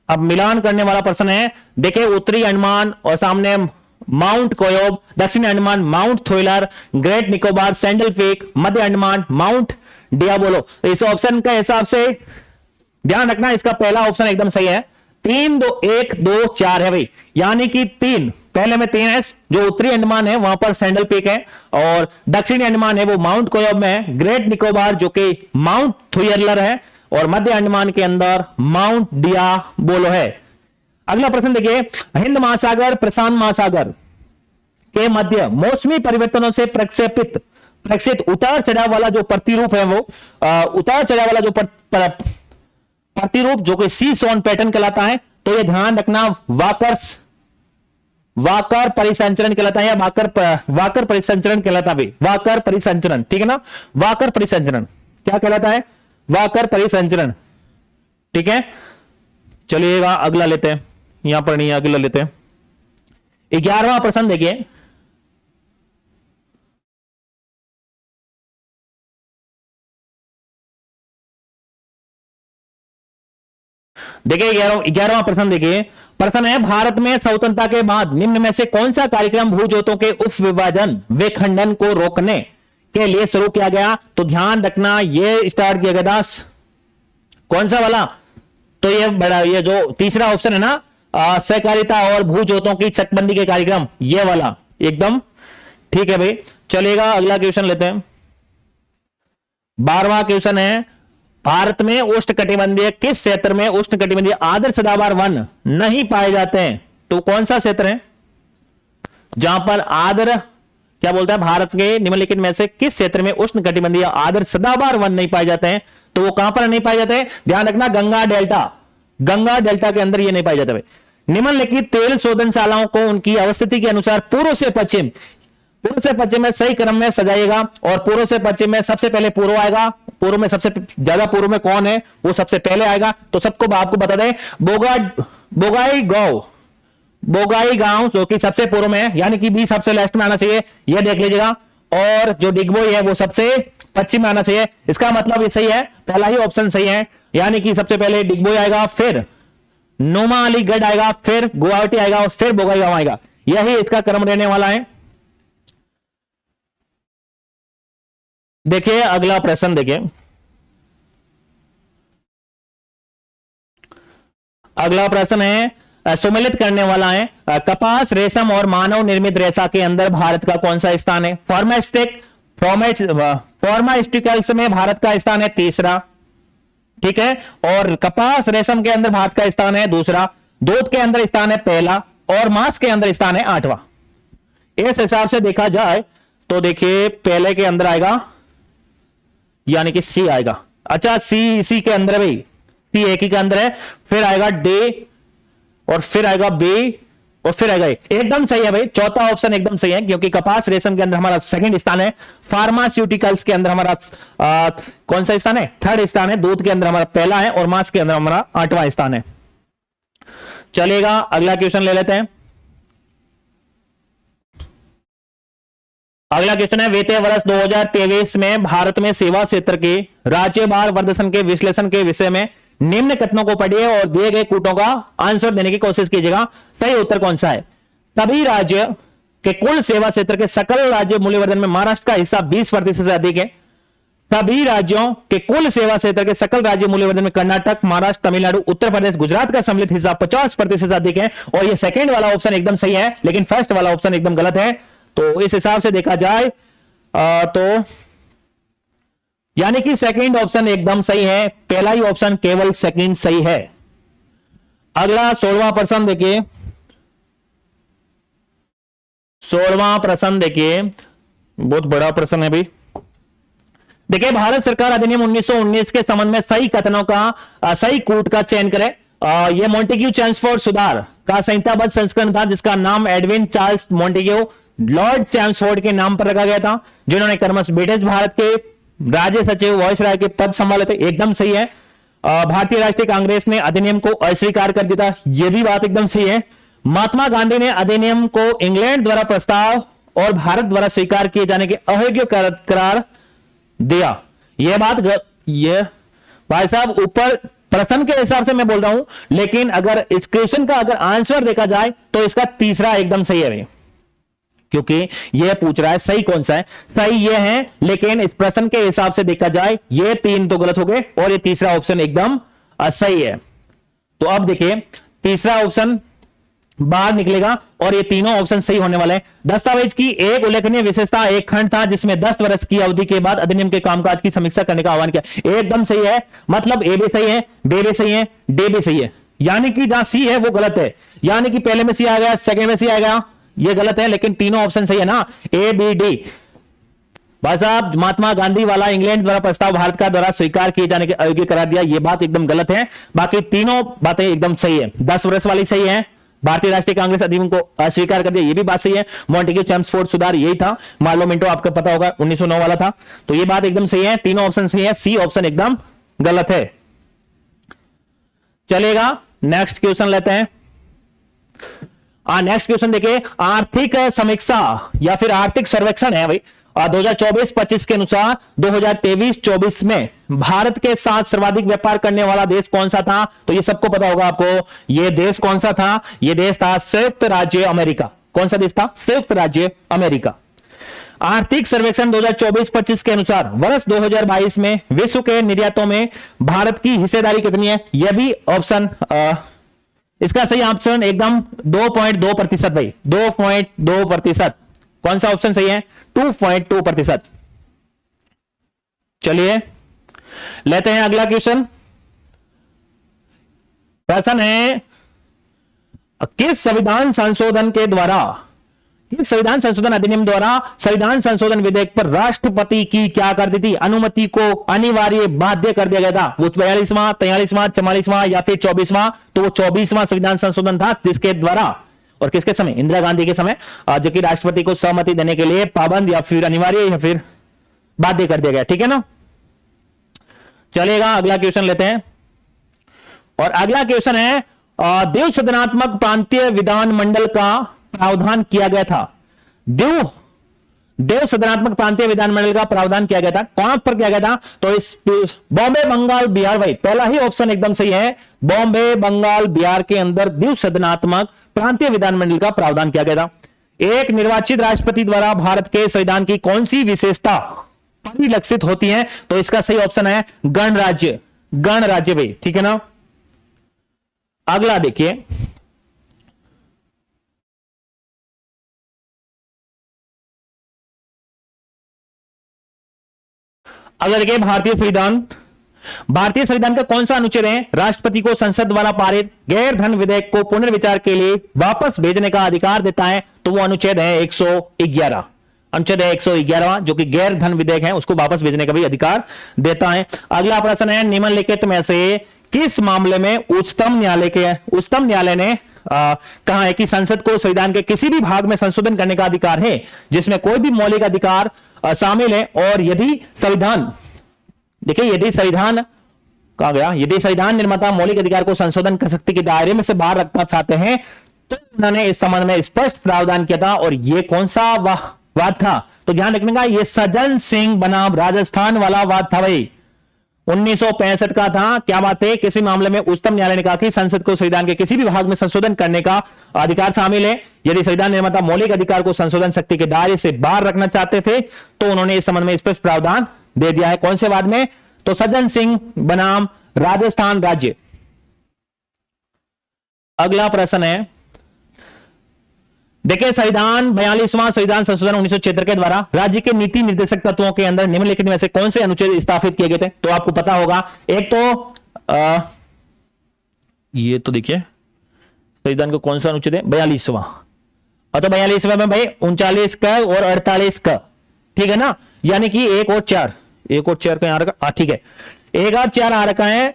अब मिलान करने वाला प्रश्न है, देखिए उत्तरी अंडमान और सामने माउंट कोयोब, दक्षिणी Andaman mount Thuiller, great Nicobar saddle peak, मध्य अंडमान माउंट डियाबोलो। इस ऑप्शन के हिसाब से ध्यान रखना, इसका पहला ऑप्शन एकदम सही है। 3 2 1 2 4 है भाई, यानी कि 3 पहले में 3 है। जो उत्तरी अंडमान है वहां पर सैंडल पीक है और दक्षिणी अंडमान है वो माउंट कोयोब में है, ग्रेट निकोबार जो कि माउंट थोइलर है और मध्य अंडमान के अंदर माउंट डियाबोलो है। अगला प्रश्न देखिए, हिंद महासागर प्रशांत महासागर के मध्य मौसमी परिवर्तनों से प्रक्षेपित उतार चढ़ाव वाला जो प्रतिरूप है वो उतार चढ़ाव वाला जो प्रतिरूप जो कि सी सोन पैटर्न कहलाता है। तो ये ध्यान रखना, वाकर परिसंचरण कहलाता है या वाकर परिसंचरण कहलाता है। वाकर परिसंचरण, ठीक है ना, वाकर परिसंचरण क्या कहलाता है? वाकर परिसंचरण, ठीक है। चलिएगा अगला लेते हैं, यहां पर नहीं, अगला लेते हैं। 11वां प्रश्न देखिए, देखिए 11वां प्रश्न देखिए, प्रश्न है, भारत में स्वतंत्रता के बाद निम्न में से कौन सा कार्यक्रम भूजोतों के उप विभाजन विखंडन को रोकने के लिए शुरू किया गया? तो ध्यान रखना, यह स्टार्ट किया गया कौन सा वाला? तो ये बड़ा, ये जो तीसरा ऑप्शन है ना, सहकारिता और भूजोतों की चकबंदी के कार्यक्रम, ये वाला एकदम ठीक है भाई। चलेगा अगला क्वेश्चन लेते हैं। 12वां क्वेश्चन है, भारत में उष्णकटिबंधीय किस क्षेत्र में उष्णकटिबंधीय आदर्श सदाबहार वन नहीं पाए जाते हैं? तो कौन सा क्षेत्र है जहां पर आदर्श क्या बोलता है, भारत के निम्नलिखित में से किस क्षेत्र में उष्ण कटिबंधीय आर्द्र सदाबहार वन नहीं पाए जाते हैं? तो वो कहां पर नहीं पाए जाते हैं? ध्यान रखना, गंगा डेल्टा के अंदर ये नहीं पाए जाते भाई। निम्नलिखित तेल शोधनशालाओं को उनकी अवस्थिति के अनुसार पूर्व से पश्चिम में सही क्रम में सजाइएगा, और पूर्व से पश्चिम में सबसे पहले पूर्व आएगा। पूर्व में सबसे ज्यादा पूर्व में कौन है, वो सबसे पहले आएगा। तो सबको आपको बता दें, बोगाई गांव जो कि सबसे पूर्व में है, यानी कि बी सबसे लास्ट में आना चाहिए, यह देख लीजिएगा। और जो डिगबोई है वो सबसे पश्चिम में आना चाहिए। इसका मतलब ये सही है, पहला ही ऑप्शन सही है, यानी कि सबसे पहले डिगबोई आएगा, फिर नोमा अलीगढ़ आएगा, फिर गुवाहाटी आएगा, और फिर बोगाई गांव आएगा। यही इसका क्रम रहने वाला है। देखिए अगला प्रश्न, देखिए अगला प्रश्न है, सुमेलित करने वाला है। कपास, रेशम और मानव निर्मित रेशा के अंदर भारत का कौन सा स्थान है? फार्मास्यूटिकल्स में भारत का स्थान है तीसरा, ठीक है। और कपास रेशम के अंदर भारत का स्थान है दूसरा, दूध के अंदर स्थान है पहला, और मांस के अंदर स्थान है आठवां। इस हिसाब से देखा जाए तो देखिए पहले के अंदर आएगा, यानी कि सी आएगा। अच्छा, सी के अंदर भाई, सी एक ही के अंदर है, फिर आएगा डी, और फिर आएगा बी, और फिर आएगा ए। एकदम सही है भाई, चौथा ऑप्शन एकदम सही है, क्योंकि कपास रेशम के अंदर हमारा सेकंड स्थान है, फार्मास्यूटिकल्स के अंदर हमारा कौन सा स्थान है? थर्ड स्थान है, दूध के अंदर हमारा पहला है, और मांस के अंदर हमारा आठवां स्थान है। चलेगा, अगला क्वेश्चन ले लेते हैं। अगला क्वेश्चन है, वित्तीय वर्ष 2023 में भारत में सेवा क्षेत्र के राज्य भार प्रदर्शन के विश्लेषण के विषय में निम्न कथनों को पढ़िए और दिए गए कूटों का आंसर देने की कोशिश कीजिएगा। सही उत्तर कौन सा है? सभी राज्य के कुल सेवा क्षेत्र के सकल राज्य मूल्यवर्धन में महाराष्ट्र का हिस्सा 20% से अधिक है। सभी राज्यों के कुल सेवा क्षेत्र के सकल राज्य मूल्यवर्धन में कर्नाटक, महाराष्ट्र, तमिलनाडु, उत्तर प्रदेश, गुजरात का सम्मिलित हिस्सा 50% से अधिक है। और ये सेकंड वाला ऑप्शन एकदम सही है, लेकिन फर्स्ट वाला ऑप्शन एकदम गलत है। तो इस हिसाब से देखा जाए तो यानी कि सेकंड ऑप्शन एकदम सही है, पहला ही ऑप्शन केवल सेकंड सही है। अगला 16वां प्रश्न देखिए, 16वां प्रश्न देखिए, बहुत बड़ा प्रश्न है भाई। देखिए, भारत सरकार अधिनियम 1919 के संबंध में सही कथनों का सही कूट का चयन करे। यह मॉन्टेग्यू चैम्सफोर्ड सुधार का संहिताबद्ध संस्करण था, जिसका नाम Edwin Charles Montagu Lord Chelmsford के नाम पर रखा गया था, जिन्होंने क्रमश ब्रिटिश भारत के राज्य सचिव वायसराय के पद संभाले थे। एकदम सही है। भारतीय राष्ट्रीय कांग्रेस ने अधिनियम को अस्वीकार कर दिया था, यह भी बात एकदम सही है। महात्मा गांधी ने अधिनियम को इंग्लैंड द्वारा प्रस्ताव और भारत द्वारा स्वीकार किए जाने के अयोग्य करार दिया। यह बात यह भाई साहब ऊपर प्रश्न के हिसाब से मैं बोल रहा हूं, लेकिन अगर इस क्वेश्चन का अगर आंसर देखा जाए तो इसका तीसरा एकदम सही है, क्योंकि यह पूछ रहा है सही कौन सा है। सही यह है, लेकिन इस प्रश्न के हिसाब से देखा जाए ये तीन तो गलत हो गए और ये तीसरा ऑप्शन एकदम सही है। तो अब देखिए तीसरा ऑप्शन बाहर निकलेगा और ये तीनों ऑप्शन सही होने वाले हैं। दस्तावेज की एक उल्लेखनीय विशेषता एक खंड था जिसमें 10 वर्ष की अवधि के बाद अधिनियम के कामकाज की समीक्षा करने का आह्वान किया। एकदम सही है, मतलब ए भी सही है, बी भी सही है, डी भी सही है। यानी कि जहां सी है वो गलत है, यानी कि पहले में सी आ गया, सेकंड में सी आ गया, ये गलत है, लेकिन तीनों ऑप्शन सही है ना, ए बी डी। भाई साहब महात्मा गांधी वाला इंग्लैंड द्वारा प्रस्ताव भारत का द्वारा स्वीकार किए जाने के अयोग्य करा दिया, ये बात एकदम गलत है। बाकी तीनों बातें एकदम सही है। 10 वर्ष वाली सही है, भारतीय राष्ट्रीय कांग्रेस अधिनियम को अस्वीकार कर दिया, ये भी बात सही है। मॉन्टेग्यू चैम्सफोर्ड सुधार यही था, मार्लो मिंटो आपको पता होगा 1909 वाला था, तो ये बात एकदम सही है। तीनों ऑप्शन सही है, सी ऑप्शन एकदम गलत है। चलेगा, नेक्स्ट क्वेश्चन लेते हैं। नेक्स्ट क्वेश्चन देखिए, आर्थिक समीक्षा या फिर आर्थिक सर्वेक्षण है भाई 2024-25 के अनुसार 2023-24 में भारत के साथ सर्वाधिक व्यापार करने वाला देश कौन सा था? तो ये सबको पता होगा आपको, ये देश कौन सा था? ये देश था संयुक्त राज्य अमेरिका। कौन सा देश था? संयुक्त राज्य अमेरिका। आर्थिक सर्वेक्षण 2024-25 के अनुसार वर्ष 2022 में विश्व के निर्यातों में भारत की हिस्सेदारी कितनी है? यह भी ऑप्शन इसका सही ऑप्शन एकदम 2.2% भाई, 2.2%। कौन सा ऑप्शन सही है? 2.2%। चलिए लेते हैं अगला क्वेश्चन। प्रश्न है, किस संविधान संशोधन के द्वारा कि संविधान संशोधन अधिनियम द्वारा संविधान संशोधन विधेयक पर राष्ट्रपति की क्या कर दी थी, अनुमति को अनिवार्य बाध्य कर दिया गया था। वो 42वां, 43वां, 44वां या फिर 24वां, तो वो 24वां संविधान संशोधन था जिसके द्वारा, और किसके समय, इंदिरा गांधी के समय, जो कि राष्ट्रपति को सहमति देने के लिए पाबंद या फिर अनिवार्य या फिर बाध्य कर दिया गया। ठीक है ना, चलेगा अगला क्वेश्चन लेते हैं। और अगला क्वेश्चन है द्विसदनात्मक प्रांतीय विधानमंडल का प्रावधान किया गया था। द्विसदनात्मक प्रांतीय विधानमंडल का प्रावधान किया गया था, कौन पर किया गया था, तो इस बॉम्बे, बंगाल, बिहार, भाई पहला ही ऑप्शन एकदम सही है। बॉम्बे, बंगाल, बिहार के अंदर द्विसदनात्मक प्रांतीय विधानमंडल का प्रावधान किया गया था। एक निर्वाचित राष्ट्रपति द्वारा भारत के संविधान की कौन सी विशेषता परिलक्षित होती है, तो इसका सही ऑप्शन है गणराज्य, गणराज्य भाई। ठीक है ना, अगला देखिए, अगर देखिए भारतीय संविधान का कौन सा अनुच्छेद है, राष्ट्रपति को संसद द्वारा पारित गैर धन विधेयक को पुनर्विचार के लिए वापस भेजने का अधिकार देता है, तो वो अनुच्छेद है 111, अनुच्छेद है 111, जो कि गैर धन विधेयक है उसको वापस भेजने का भी अधिकार देता है। अगला प्रश्न है निम्नलिखित में से किस मामले में उच्चतम न्यायालय ने कहा है कि संसद को संविधान के किसी भी भाग में संशोधन करने का अधिकार है जिसमें कोई भी मौलिक अधिकार शामिल है, और यदि संविधान, देखिए यदि संविधान कहा गया, यदि संविधान निर्माता मौलिक अधिकार को संशोधन कर शक्ति के दायरे में से बाहर रखना चाहते हैं तो उन्होंने इस संबंध में स्पष्ट प्रावधान किया था। और यह कौन सा वाद था, तो ध्यान रखने का, यह सज्जन सिंह बनाम राजस्थान वाला वाद था भाई, 1965 का था। क्या बात है, किसी मामले में उच्चतम न्यायालय ने कहा कि संसद को संविधान के किसी भी भाग में संशोधन करने का अधिकार शामिल है, यदि संविधान निर्माता मौलिक अधिकार को संशोधन शक्ति के दायरे से बाहर रखना चाहते थे तो उन्होंने इस संबंध में स्पष्ट प्रावधान दे दिया है। कौन से वाद में, तो सज्जन सिंह बनाम राजस्थान राज्य। अगला प्रश्न है, देखिए संविधान 42वां संविधान संशोधन 1976 के द्वारा राज्य के नीति निर्देशक तत्वों के अंदर निम्नलिखित में से कौन से अनुच्छेद स्थापित किए गए थे, तो आपको पता होगा, एक तो ये तो देखिए संविधान का कौन सा अनुच्छेद है, 42वां, और तो 42वां में भाई 39 का और 48 का, ठीक है ना, यानी कि 1 और 4 का यहां रखा, ठीक है, 1 और 4 आ रखा है।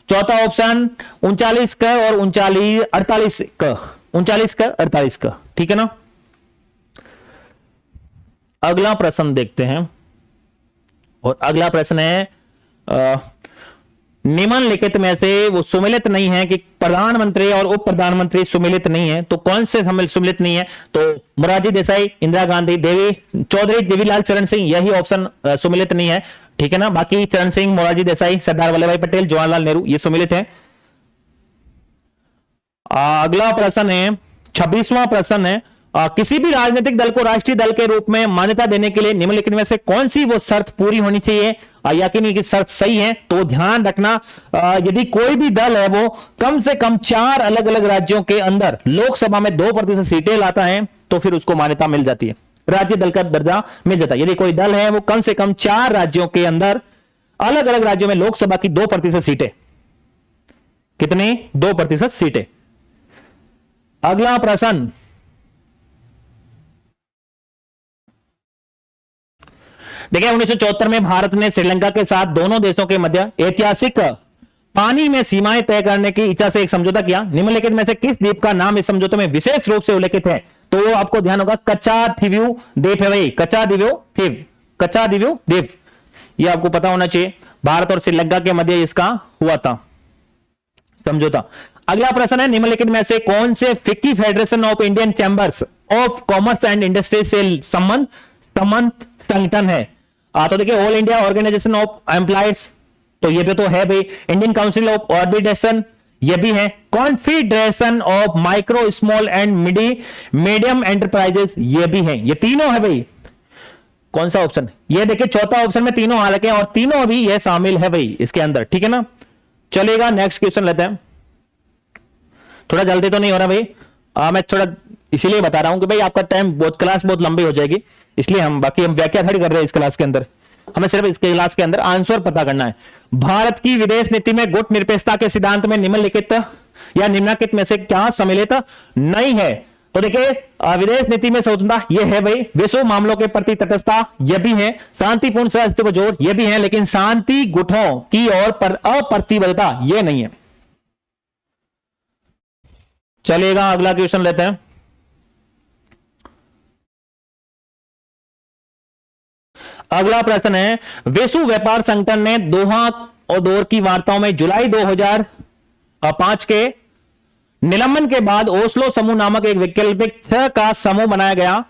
चौथा ऑप्शन 39 का और 48 का, ठीक है ना। अगला प्रश्न देखते हैं, और अगला प्रश्न है निम्नलिखित में से वो सुमेलित नहीं है कि प्रधानमंत्री और उप प्रधानमंत्री सुमेलित नहीं है, तो कौन से सुमेलित नहीं है, तो मोरारजी देसाई, इंदिरा गांधी, चौधरी देवीलाल चरण सिंह, यही ऑप्शन सुमेलित नहीं है। ठीक है ना, बाकी चरण सिंह, मोरारजी देसाई, सरदार वल्लभ भाई पटेल, जवाहरलाल नेहरू, ये सुमेलित है। अगला प्रश्न है 26वां प्रश्न है, किसी भी राजनीतिक दल को राष्ट्रीय दल के रूप में मान्यता देने के लिए निम्नलिखित में से कौन सी वो शर्त पूरी होनी चाहिए, यकीन की शर्त सही है, तो ध्यान रखना, यदि कोई भी दल है वो कम से कम 4 अलग अलग राज्यों के अंदर लोकसभा में 2% सीटें लाता है तो फिर उसको मान्यता मिल जाती है, राज्य दल का दर्जा मिल जाता है। यदि कोई दल है वो कम से कम 4 राज्यों के अंदर, अलग अलग राज्यों में लोकसभा की 2% सीटें, कितनी, 2% सीटें। अगला प्रश्न, देखिए 1974 में भारत ने श्रीलंका के साथ दोनों देशों के मध्य ऐतिहासिक पानी में सीमाएं तय करने की इच्छा से एक समझौता किया। निम्नलिखित में से किस द्वीप का नाम इस समझौते में विशेष रूप से उल्लेखित है, तो आपको ध्यान होगा कचादिव्यू द्वीप है भाई, कचादिव्यू द्वीप, ये आपको पता होना चाहिए। भारत और श्रीलंका के मध्य इसका हुआ था समझौता। अगला प्रश्न है निम्नलिखित में से कौन से FICCI Federation of Indian Chambers of Commerce and Industry से संबंध संगठन है, तो देखिए All India Organisation of Employers, तो ये भी तो है भाई, इंडियन काउंसिल ऑफ आर्बिट्रेशन, ये भी है, confederation of micro small and medium enterprises, ये भी है, ये तीनों है भाई। कौन सा ऑप्शन, ये देखिए चौथा ऑप्शन में तीनों आ रखे हैं और तीनों अभी ये शामिल है भाई इसके अंदर, ठीक है ना। चलेगा नेक्स्ट क्वेश्चन लेते हैं, थोड़ा जल्दी तो नहीं हो रहा भाई, मैं थोड़ा इसीलिए बता रहा हूं कि भाई आपका टाइम क्लास बहुत लंबी हो जाएगी, इसलिए हम व्याख्या थोड़ी कर रहे हैं इस क्लास के अंदर, हमें सिर्फ इस क्लास के अंदर आंसर पता करना है। भारत की विदेश नीति में गुट निरपेक्षता के सिद्धांत में निम्नलिखित या निम्नलिखित में से क्या सम्मिलित नहीं है, तो देखिए विदेश नीति में स्वतंत्रता ये है भाई, विश्व मामलों के प्रति तटस्थता ये भी है, शांतिपूर्ण सह अस्तित्व पर जोर ये भी है, लेकिन शांति गुटों की ओर अप्रतिबद्धता ये नहीं है। चलेगा, अगला क्वेश्चन लेते हैं। अगला प्रश्न है, विश्व व्यापार संगठन ने दोहा और दौर की वार्ताओं में जुलाई 2005 के निलंबन के बाद ओस्लो समूह नामक एक वैकल्पिक 6 का समूह बनाया गया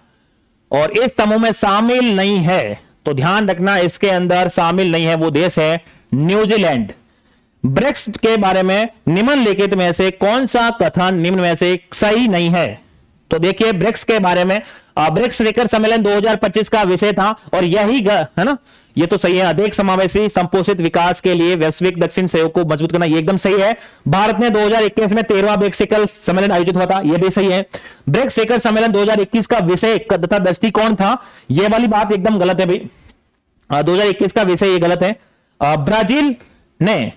और इस समूह में शामिल नहीं है, तो ध्यान रखना इसके अंदर शामिल नहीं है वो देश है न्यूजीलैंड। ब्रिक्स के बारे में निम्नलिखित में से कौन सा कथन निम्न में से सही नहीं है? तो देखिए ब्रिक्स के बारे में, ब्रिक्स शिखर सम्मेलन 2025 का विषय था और यही है ना, ये तो सही है, अधिक समावेशी संपोषित विकास के लिए वैश्विक दक्षिण सहयोग को मजबूत करना, ये एकदम सही है। भारत में 2021 में 13वां ब्रिक्स शिखर सम्मेलन आयोजित हुआ था, ये भी सही है। ब्रिक्स शिखर सम्मेलन 2021 का विषय तथा दृष्टिकोण था, ये वाली बात एकदम गलत है भाई, 2021 का विषय ये गलत है। ब्राजील ने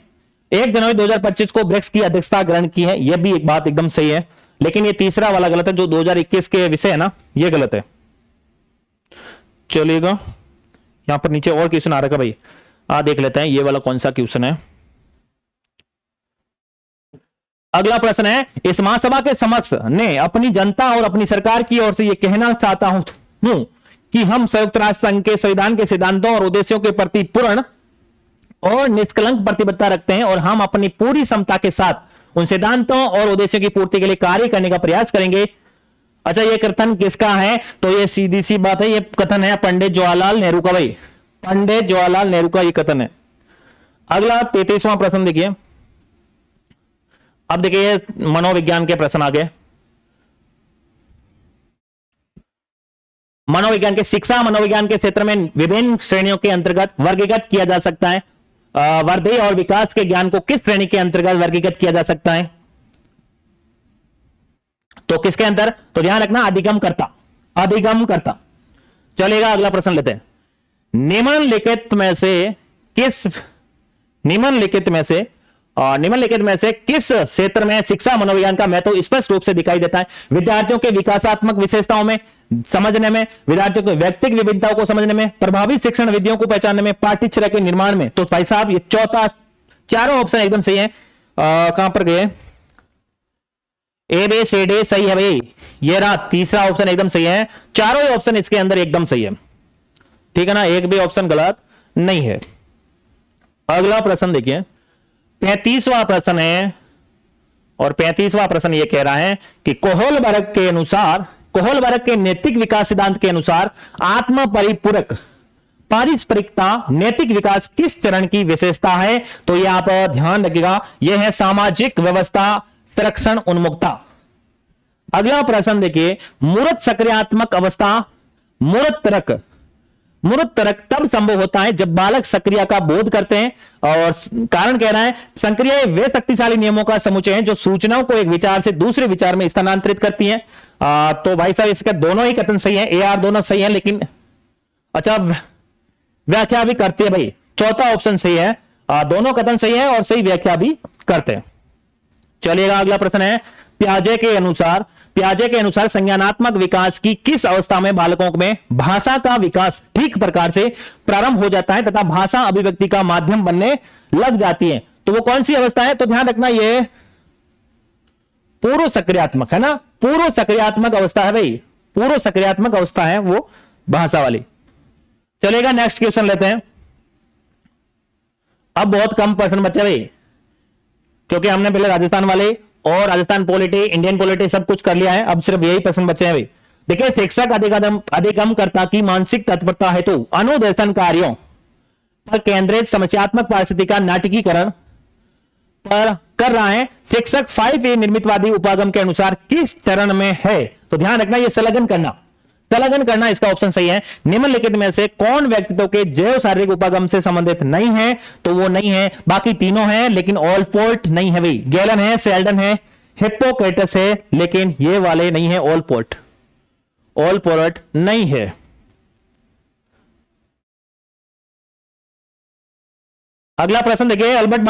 1 जनवरी 2025 को ब्रिक्स की अध्यक्षता ग्रहण की है, यह भी एक बात एकदम सही है, लेकिन ये तीसरा वाला गलत है, जो 2021 के विषय है ना, ये गलत है। चलिएगा, यहां पर नीचे और क्वेश्चन आ रखा भाई, देख लेते हैं ये वाला कौन सा क्वेश्चन है। अगला प्रश्न है, इस महासभा के समक्ष ने अपनी जनता और अपनी सरकार की ओर से यह कहना चाहता हूं कि हम संयुक्त राष्ट्र संघ के संविधान के सिद्धांतों और उद्देश्यों के प्रति पूर्ण और निष्कलंक प्रतिबद्धता रखते हैं और हम अपनी पूरी क्षमता के साथ उन सिद्धांतों और उद्देश्यों की पूर्ति के लिए कार्य करने का प्रयास करेंगे। अच्छा, ये कथन किसका है? तो ये सीधी सी बात है, ये कथन है पंडित जवाहरलाल नेहरू का भाई, पंडित जवाहरलाल नेहरू का ये कथन है। अगला 33वां प्रश्न देखिए, अब देखिए मनोविज्ञान के प्रश्न आ गए। मनोविज्ञान के शिक्षा मनोविज्ञान के क्षेत्र में विभिन्न श्रेणियों के अंतर्गत वर्गीकृत किया जा सकता है। वृद्धि और विकास के ज्ञान को किस श्रेणी के अंतर्गत वर्गीकृत किया जा सकता है? तो किसके अंदर? तो ध्यान रखना, अधिगमकर्ता, अधिगमकर्ता। चलेगा, अगला प्रश्न लेते हैं। निम्नलिखित में से किस क्षेत्र में शिक्षा मनोविज्ञान का महत्व स्पष्ट रूप से दिखाई देता है? विद्यार्थियों के विकासात्मक विशेषताओं में समझने में, विद्यार्थियों के व्यक्तिगत विभिन्नताओं को समझने में, प्रभावी शिक्षण विधियों को पहचानने में, पाठ्यचर्या के निर्माण में। तो भाई साहब ये चौथा, चारों ऑप्शन एकदम सही है। कहां पर गए? ए बी सी डी सही है भाई, ये रहा तीसरा ऑप्शन एकदम सही है, चारों ऑप्शन इसके अंदर एकदम सही है, ठीक है ना, एक भी ऑप्शन गलत नहीं है। अगला प्रश्न देखिए, 35वां प्रश्न है और 35वां प्रश्न यह कह रहा है कि कोहलबर्ग के अनुसार, कोहलबर्ग के नैतिक विकास सिद्धांत के अनुसार आत्म परिपूरक पारस्परिकता नैतिक विकास किस चरण की विशेषता है? तो यह आप ध्यान रखिएगा, यह है सामाजिक व्यवस्था संरक्षण उन्मुखता। अगला प्रश्न देखिए, मूर्त सक्रियात्मक अवस्था, मूर्त तर्क तब संभव होता है जब बालक सक्रिय का बोध करते हैं, और कारण कह रहा है संक्रियाएं वे शक्तिशाली नियमों का समुच्चय है जो सूचनाओं को एक विचार से दूसरे विचार में स्थानांतरित करती हैं। तो भाई साहब इसका दोनों ही कथन सही है, ए आर दोनों सही है, लेकिन अच्छा व्याख्या भी करती है भाई, चौथा ऑप्शन सही है, दोनों कथन सही है और सही व्याख्या भी करते हैं। चलिएगा, अगला प्रश्न है, पियाजे के अनुसार संज्ञानात्मक विकास की किस अवस्था में बालकों में भाषा का विकास ठीक प्रकार से प्रारंभ हो जाता है तथा भाषा अभिव्यक्ति का माध्यम बनने लग जाती है? तो वो कौन सी अवस्था है? तो ध्यान रखना, ये पूर्व सक्रियात्मक है ना, पूर्व सक्रियात्मक अवस्था है भाई, पूर्व सक्रियात्मक अवस्था है वो भाषा वाली। चलेगा, नेक्स्ट क्वेश्चन लेते हैं। अब बहुत कम प्रश्न बचे भाई, क्योंकि हमने पहले राजस्थान वाले और राजस्थान पॉलिटी, इंडियन पॉलिटी सब कुछ कर लिया है, अब सिर्फ यही प्रश्न बचे हैं भाई। देखिए, शिक्षक अधिगमकर्ता की मानसिक तत्परता हेतु अनुदेशन कार्यों पर केंद्रित समस्यात्मक परिस्थिति का नाटकीकरण पर कर रहा है। शिक्षक 5A निर्मितवादी उपागम के अनुसार किस चरण में है? तो ध्यान रखना, यह संलग्न करना इसका ऑप्शन सही है। निम्नलिखित में से कौन व्यक्तित्व के जैव शारीरिक उपागम से संबंधित नहीं है? तो वो नहीं है, बाकी तीनों हैं लेकिन ऑलपोर्ट नहीं है भाई। गैलन है, सेल्डन है, हिप्पोक्रेटस है, लेकिन ये वाले नहीं है, ऑलपोर्ट नहीं है। अगला प्रश्न देखिए, अल्बर्ट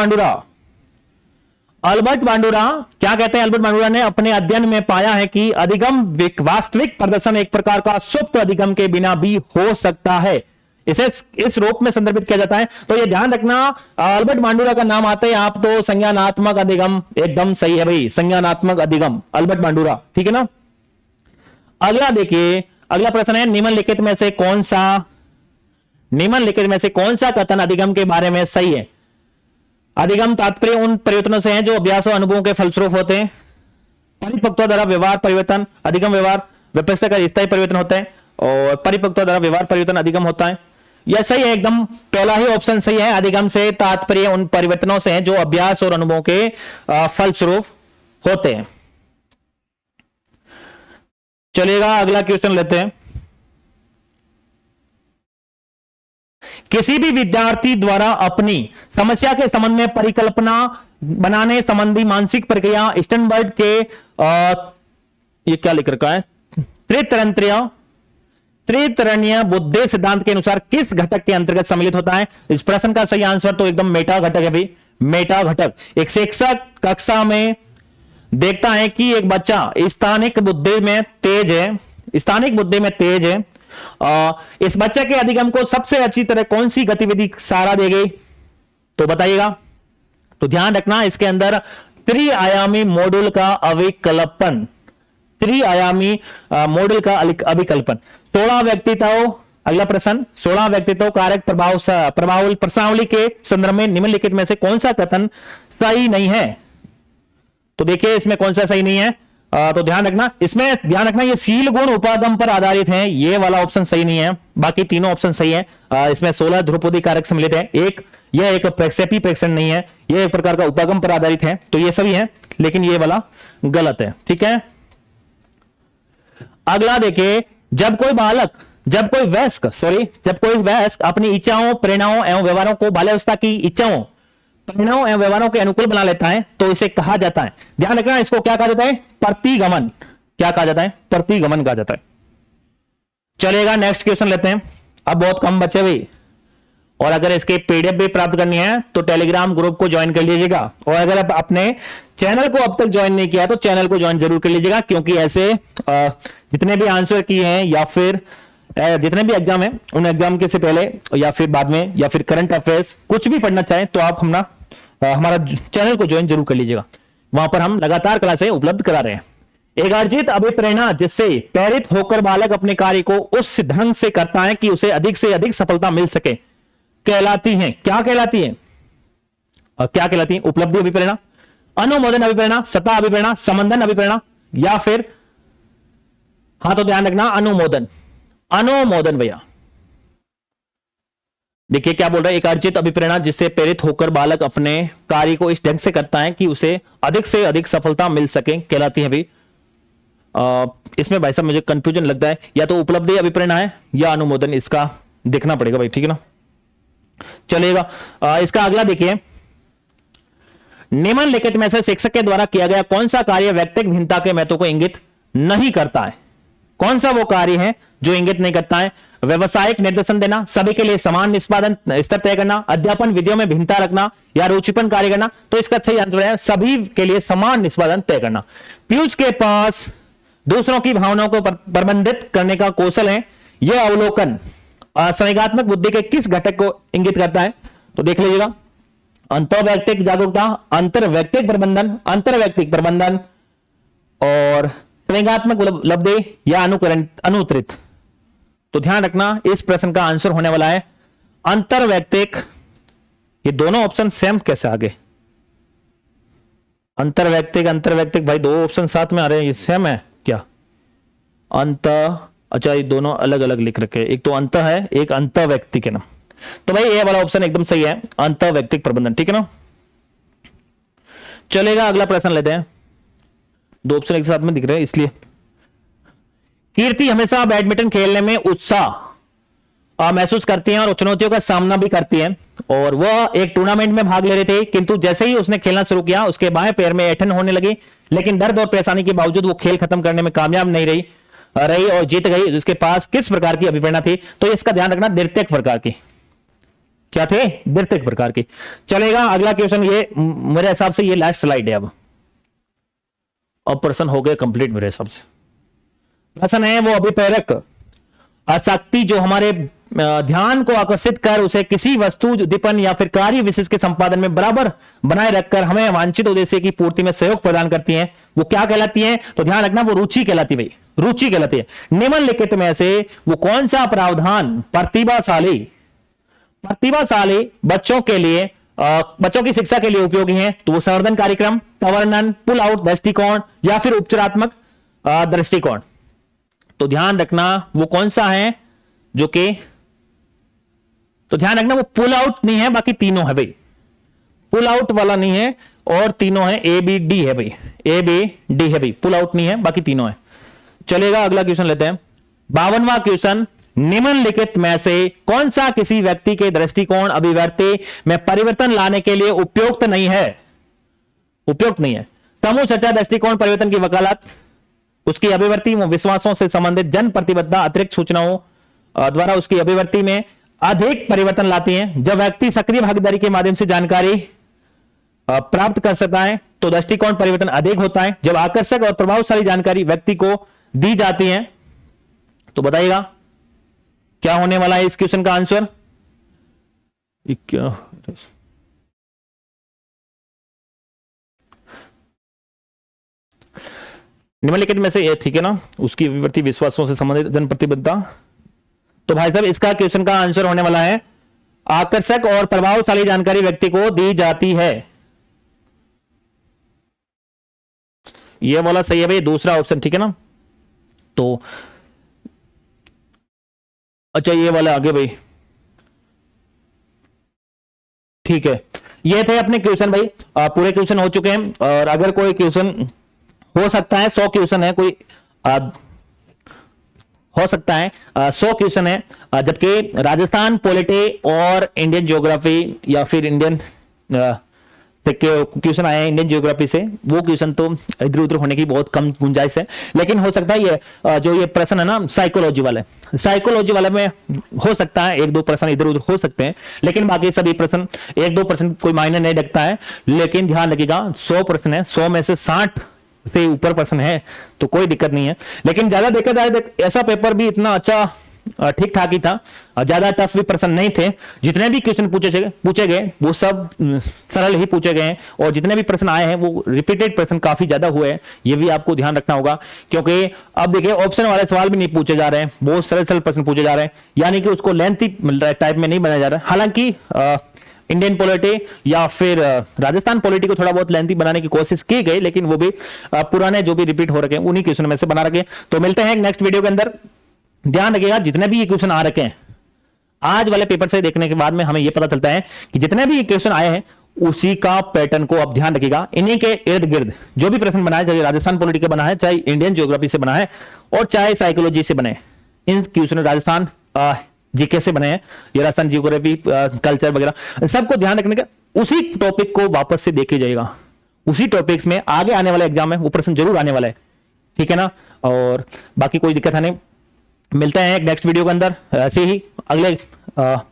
अल्बर्ट बांडुरा क्या कहते हैं? अल्बर्ट बांडुरा ने अपने अध्ययन में पाया है कि अधिगम वास्तविक प्रदर्शन एक प्रकार का सुप्त अधिगम के बिना भी हो सकता है, इसे इस रूप में संदर्भित किया जाता है। तो ये ध्यान रखना, अल्बर्ट बांडुरा का नाम आता है आप तो संज्ञानात्मक अधिगम एकदम सही है भाई, संज्ञानात्मक अधिगम अल्बर्ट बांडुरा, ठीक है ना। अगला देखिए, अगला प्रश्न है निम्नलिखित में से कौन सा कथन अधिगम के बारे में सही है? अधिगम तात्पर्य उन परिवर्तनों से है जो अभ्यास और अनुभवों के फलस्वरूप होते हैं। परिपक्वता द्वारा व्यवहार परिवर्तन अधिगम, व्यवहार व्यवस्था का स्थायी परिवर्तन होता है और परिपक्वता द्वारा व्यवहार परिवर्तन अधिगम होता है। यह सही है, एकदम पहला ही ऑप्शन सही है। अधिगम से तात्पर्य उन परिवर्तनों से है जो अभ्यास और अनुभवों के फलस्वरूप होते हैं। चलिएगा अगला क्वेश्चन लेते हैं। किसी भी विद्यार्थी द्वारा अपनी समस्या के संबंध में परिकल्पना बनाने संबंधी मानसिक प्रक्रिया स्टर्नबर्ग के ये क्या लिख रखा है, त्रितरणीय बुद्धि सिद्धांत के अनुसार किस घटक के अंतर्गत सम्मिलित होता है? इस प्रश्न का सही आंसर तो एकदम मेटा घटक है भाई, मेटा घटक। एक शिक्षक कक्षा में देखता है कि एक बच्चा स्थानिक बुद्धि में तेज है, इस बच्चे के अधिगम को सबसे अच्छी तरह कौन सी गतिविधि सहारा देगी? तो बताइएगा। तो ध्यान रखना, इसके अंदर त्रिआयामी मॉड्यूल का अभिकल्पन, 16 व्यक्तित्व। अगला प्रश्न, 16 व्यक्तित्व कारक प्रभावावली के संदर्भ में निम्नलिखित में से कौन सा कथन सही नहीं है? तो देखिए इसमें कौन सा सही नहीं है, तो ध्यान रखना, ये शील गुण उपागम पर आधारित हैं, ये वाला ऑप्शन सही नहीं है, बाकी तीनों ऑप्शन सही है। इसमें 16 ध्रुपदी कारक सम्मिलित है, यह एक प्रक्षेपी प्रेक्षण नहीं है, यह एक प्रकार का उपागम पर आधारित है, तो ये सभी है, लेकिन ये वाला गलत है, ठीक है। अगला देखिए, जब कोई वयस्क अपनी इच्छाओं, प्रेरणाओं एवं व्यवहारों को बाल्यावस्था की इच्छाओं, प्रेरणाओं एवं व्यवहारों के अनुकूल बना लेता है तो इसे कहा जाता है, ध्यान रखना, इसको क्या कहा जाता है? प्रतिगमन। क्या कहा जाता है? प्रतिगमन कहा जाता है। चलेगा नेक्स्ट क्वेश्चन लेते हैं। अब बहुत कम बचे भाई, और अगर इसके पीडीएफ भी प्राप्त करनी है तो टेलीग्राम ग्रुप को ज्वाइन कर लीजिएगा, और अगर आप अपने चैनल को अब तक ज्वाइन नहीं किया तो चैनल को ज्वाइन जरूर कर लीजिएगा, क्योंकि ऐसे जितने भी आंसर किए हैं या फिर जितने भी एग्जाम है उन एग्जाम के से पहले या फिर बाद में या फिर करंट अफेयर्स कुछ भी पढ़ना चाहें तो आप हमारा चैनल को ज्वाइन जरूर कर लीजिएगा, वहां पर हम लगातार क्लासें उपलब्ध करा रहे हैं। एक अर्जित अभिप्रेरणा जिससे प्रेरित होकर बालक अपने कार्य को उस ढंग से करता है कि उसे अधिक से अधिक सफलता मिल सके, कहलाती हैं। क्या कहलाती है? उपलब्धि अभिप्रेरणा, अनुमोदन अभिप्रेरणा, सत्ता अभिप्रेरणा, समंदन अभिप्रेरणा, या फिर तो ध्यान रखना, अनुमोदन भैया। देखिए क्या बोल रहा है, एक अर्जित अभिप्रेरणा जिससे प्रेरित होकर बालक अपने कार्य को इस ढंग से करता है कि उसे अधिक से अधिक सफलता मिल सके, कहलाती है भाई। इसमें भाई साहब मुझे कंफ्यूजन लगता है, या तो उपलब्धि अभिप्रेरणा है या अनुमोदन, इसका देखना पड़ेगा भाई, ठीक है ना। चलेगा इसका अगला देखिए, निम्नलिखित में से शिक्षक के द्वारा किया गया कौन सा कार्य व्यक्तिगत भिन्नता के महत्व को इंगित नहीं करता है? कौन सा वो कार्य है जो इंगित नहीं करता है? व्यवसायिक निर्देशन देना, सभी के लिए समान निष्पादन स्तर तय करना, अध्यापन विधियों में भिन्नता रखना, या रुचिपन कार्य करना। तो इसका सही आंसर है सभी के लिए समान निष्पादन तय करना। पीयूष के पास दूसरों की भावनाओं को प्रबंधित करने का कौशल है, यह अवलोकन संवेगात्मक बुद्धि के किस घटक को इंगित करता है? तो देख लीजिएगा, अंतर्वैयक्तिक जागरूकता, अंतर्वैयक्तिक प्रबंधन और संवेगात्मक उपलब्धि या अनुत्तरित। तो ध्यान रखना, इस प्रश्न का आंसर होने वाला है अंतर्वैयक्तिक। ये दोनों ऑप्शन सेम कैसे आ गए? अंतर्वैयक्तिक भाई, दो ऑप्शन साथ में आ रहे हैं, ये सेम है क्या? अच्छा, ये दोनों अलग अलग लिख रखे हैं, एक तो अंत है, एक अंतर्वैयक्तिक है ना। तो भाई ये वाला ऑप्शन एकदम सही है, अंतर्वैयक्तिक प्रबंधन, ठीक है ना। चलेगा अगला प्रश्न लेते हैं, दो ऑप्शन एक साथ में दिख रहे हैं इसलिए। कीर्ति हमेशा बैडमिंटन खेलने में उत्साह महसूस करती हैं और चुनौतियों का सामना भी करती हैं, और वह एक टूर्नामेंट में भाग ले रहे थे, किंतु जैसे ही उसने खेलना शुरू किया उसके बाएं पैर में ऐंठन होने लगी, लेकिन दर्द और परेशानी के बावजूद वो खेल खत्म करने में कामयाब नहीं रही और जीत गई। उसके पास किस प्रकार की अभिप्रेरणा थी? तो इसका ध्यान रखना, द्वितीयक प्रकार की, क्या थे, द्वितीयक प्रकार के। चलेगा अगला क्वेश्चन, ये मेरे हिसाब से ये लास्ट स्लाइड है अब प्रश्न हो गए कंप्लीट मेरे हिसाब से। प्रश्न है वो अभिप्रेरक आसक्ति जो हमारे ध्यान को आकर्षित कर उसे किसी वस्तु उद्दीपन या फिर कार्य विशेष के संपादन में बराबर बनाए रखकर हमें वांछित उद्देश्य की पूर्ति में सहयोग प्रदान करती हैं, वो क्या कहलाती हैं? तो ध्यान रखना, वो रुचि कहलाती है भाई, रुचि कहलाती है। निम्नलिखित में से वो कौन सा प्रावधान प्रतिभाशाली बच्चों के लिए बच्चों की शिक्षा के लिए उपयोगी है? तो वो संवर्धन कार्यक्रम, प्रवर्धन, पुल आउट दृष्टिकोण या फिर उपचारात्मक दृष्टिकोण। तो ध्यान रखना वो कौन सा है जो कि, तो ध्यान रखना वो पुल आउट नहीं है, बाकी तीनों है भाई, पुल आउट वाला नहीं है और तीनों है, ए बी डी है भाई, ए बी डी है भाई, पुल आउट नहीं है बाकी तीनों है। चलेगा अगला क्वेश्चन लेते हैं, 52वां क्वेश्चन, निम्नलिखित में से कौन सा किसी व्यक्ति के दृष्टिकोण अभिव्यक्ति में परिवर्तन लाने के लिए उपयुक्त नहीं है? उपयुक्त नहीं है। समूह चर्चा दृष्टिकोण परिवर्तन की वकालत, उसकी अभिव्यक्ति विश्वासों से संबंधित जन प्रतिबद्धता अतिरिक्त सूचनाओं द्वारा उसकी अभिव्यक्ति में अधिक परिवर्तन लाती हैं। जब व्यक्ति सक्रिय भागीदारी के माध्यम से जानकारी प्राप्त कर सकता है तो दृष्टिकोण परिवर्तन अधिक होता है। जब आकर्षक और प्रभावशाली जानकारी व्यक्ति को दी जाती है, तो बताइएगा क्या होने वाला है इस क्वेश्चन का आंसर? निम्नलिखित में से ये, ठीक है ना, उसकी अभिव्यक्ति विश्वासों से संबंधित जन प्रतिबद्धता। तो भाई साहब इसका क्वेश्चन का आंसर होने वाला है आकर्षक और प्रभावशाली जानकारी व्यक्ति को दी जाती है। ये वाला सही है भाई, दूसरा ऑप्शन, ठीक है ना। तो अच्छा ये वाला आगे भाई, ठीक है। ये थे अपने क्वेश्चन भाई, पूरे क्वेश्चन हो चुके हैं। और अगर कोई क्वेश्चन हो सकता है 100 क्वेश्चन है, कोई हो सकता है 100 क्वेश्चन है, जबकि राजस्थान पॉलिटी और इंडियन ज्योग्राफी या फिर इंडियन क्वेश्चन आए हैं इंडियन ज्योग्राफी से, वो क्वेश्चन तो इधर उधर होने की बहुत कम गुंजाइश है। लेकिन हो सकता है ये जो ये प्रश्न है ना साइकोलॉजी वाले में हो सकता है 1-2 प्रश्न इधर उधर हो सकते हैं, लेकिन बाकी सभी प्रश्न 1-2 प्रश्न कोई मायने नहीं रखता है। लेकिन ध्यान रखिएगा 100 प्रश्न है, 100 में से 60 से ऊपर प्रश्न है तो कोई दिक्कत नहीं है। लेकिन ज्यादा देखा जाए ऐसा पेपर भी इतना अच्छा ठीक ठाक ही था, ज्यादा टफ भी प्रश्न नहीं थे। जितने भी क्वेश्चन पूछे गए वो सब सरल ही पूछे गए हैं, और जितने भी प्रश्न आए हैं वो रिपीटेड प्रश्न काफी ज्यादा हुए हैं। ये भी आपको ध्यान रखना होगा, क्योंकि अब देखिए ऑप्शन वाले सवाल भी नहीं पूछे जा रहे हैं, बहुत सरल प्रश्न पूछे जा रहे हैं, यानी कि उसको लेंथी टाइप में नहीं बनाया जा रहा है। हालांकि इंडियन पॉलिटी या फिर राजस्थान पॉलिटी को थोड़ा बहुत लेंथी बनाने की कोशिश की गई, लेकिन वो भी पुराने जो भी रिपीट हो रखे हैं उन्हीं क्वेश्चन में से बना रखे। तो मिलते हैं नेक्स्ट वीडियो के अंदर। ध्यान रखिएगा जितने भी ये क्वेश्चन आ रखे हैं आज वाले पेपर से देखने के बाद में हमें यह पता चलता है कि जितने भी क्वेश्चन आए हैं उसी का पैटर्न को अब ध्यान रखिएगा। इन्हीं के इर्द गिर्द जो भी प्रश्न बना है, चाहे राजस्थान पॉलिटी का बना है, चाहे इंडियन ज्योग्राफी से बना है, और चाहे साइकोलॉजी से बने, इन क्वेश्चन राजस्थान जीके से बने हैं, ये राजस्थान जियोग्राफी कल्चर वगैरह, सबको ध्यान रखने का उसी टॉपिक को वापस से देखे जाएगा। उसी टॉपिक्स में आगे आने वाले एग्जाम में वो प्रश्न जरूर आने वाला है, ठीक है ना। और बाकी कोई दिक्कत है नहीं। मिलते हैं एक नेक्स्ट वीडियो के अंदर, ऐसे ही अगले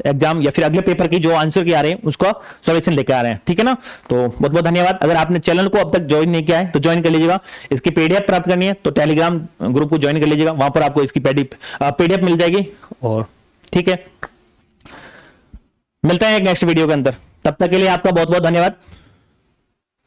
एग्जाम या फिर अगले पेपर की जो आंसर की आ रहे हैं उसका सॉल्यूशन लेके आ रहे हैं, ठीक है ना। तो बहुत बहुत धन्यवाद। अगर आपने चैनल को अब तक ज्वाइन नहीं किया है तो ज्वाइन कर लीजिएगा। इसकी पीडीएफ प्राप्त करनी है तो टेलीग्राम ग्रुप को ज्वाइन कर लीजिएगा, वहां पर आपको इसकी पीडीएफ मिल जाएगी। और ठीक है, मिलते हैं एक नेक्स्ट वीडियो के अंदर, तब तक के लिए आपका बहुत बहुत धन्यवाद।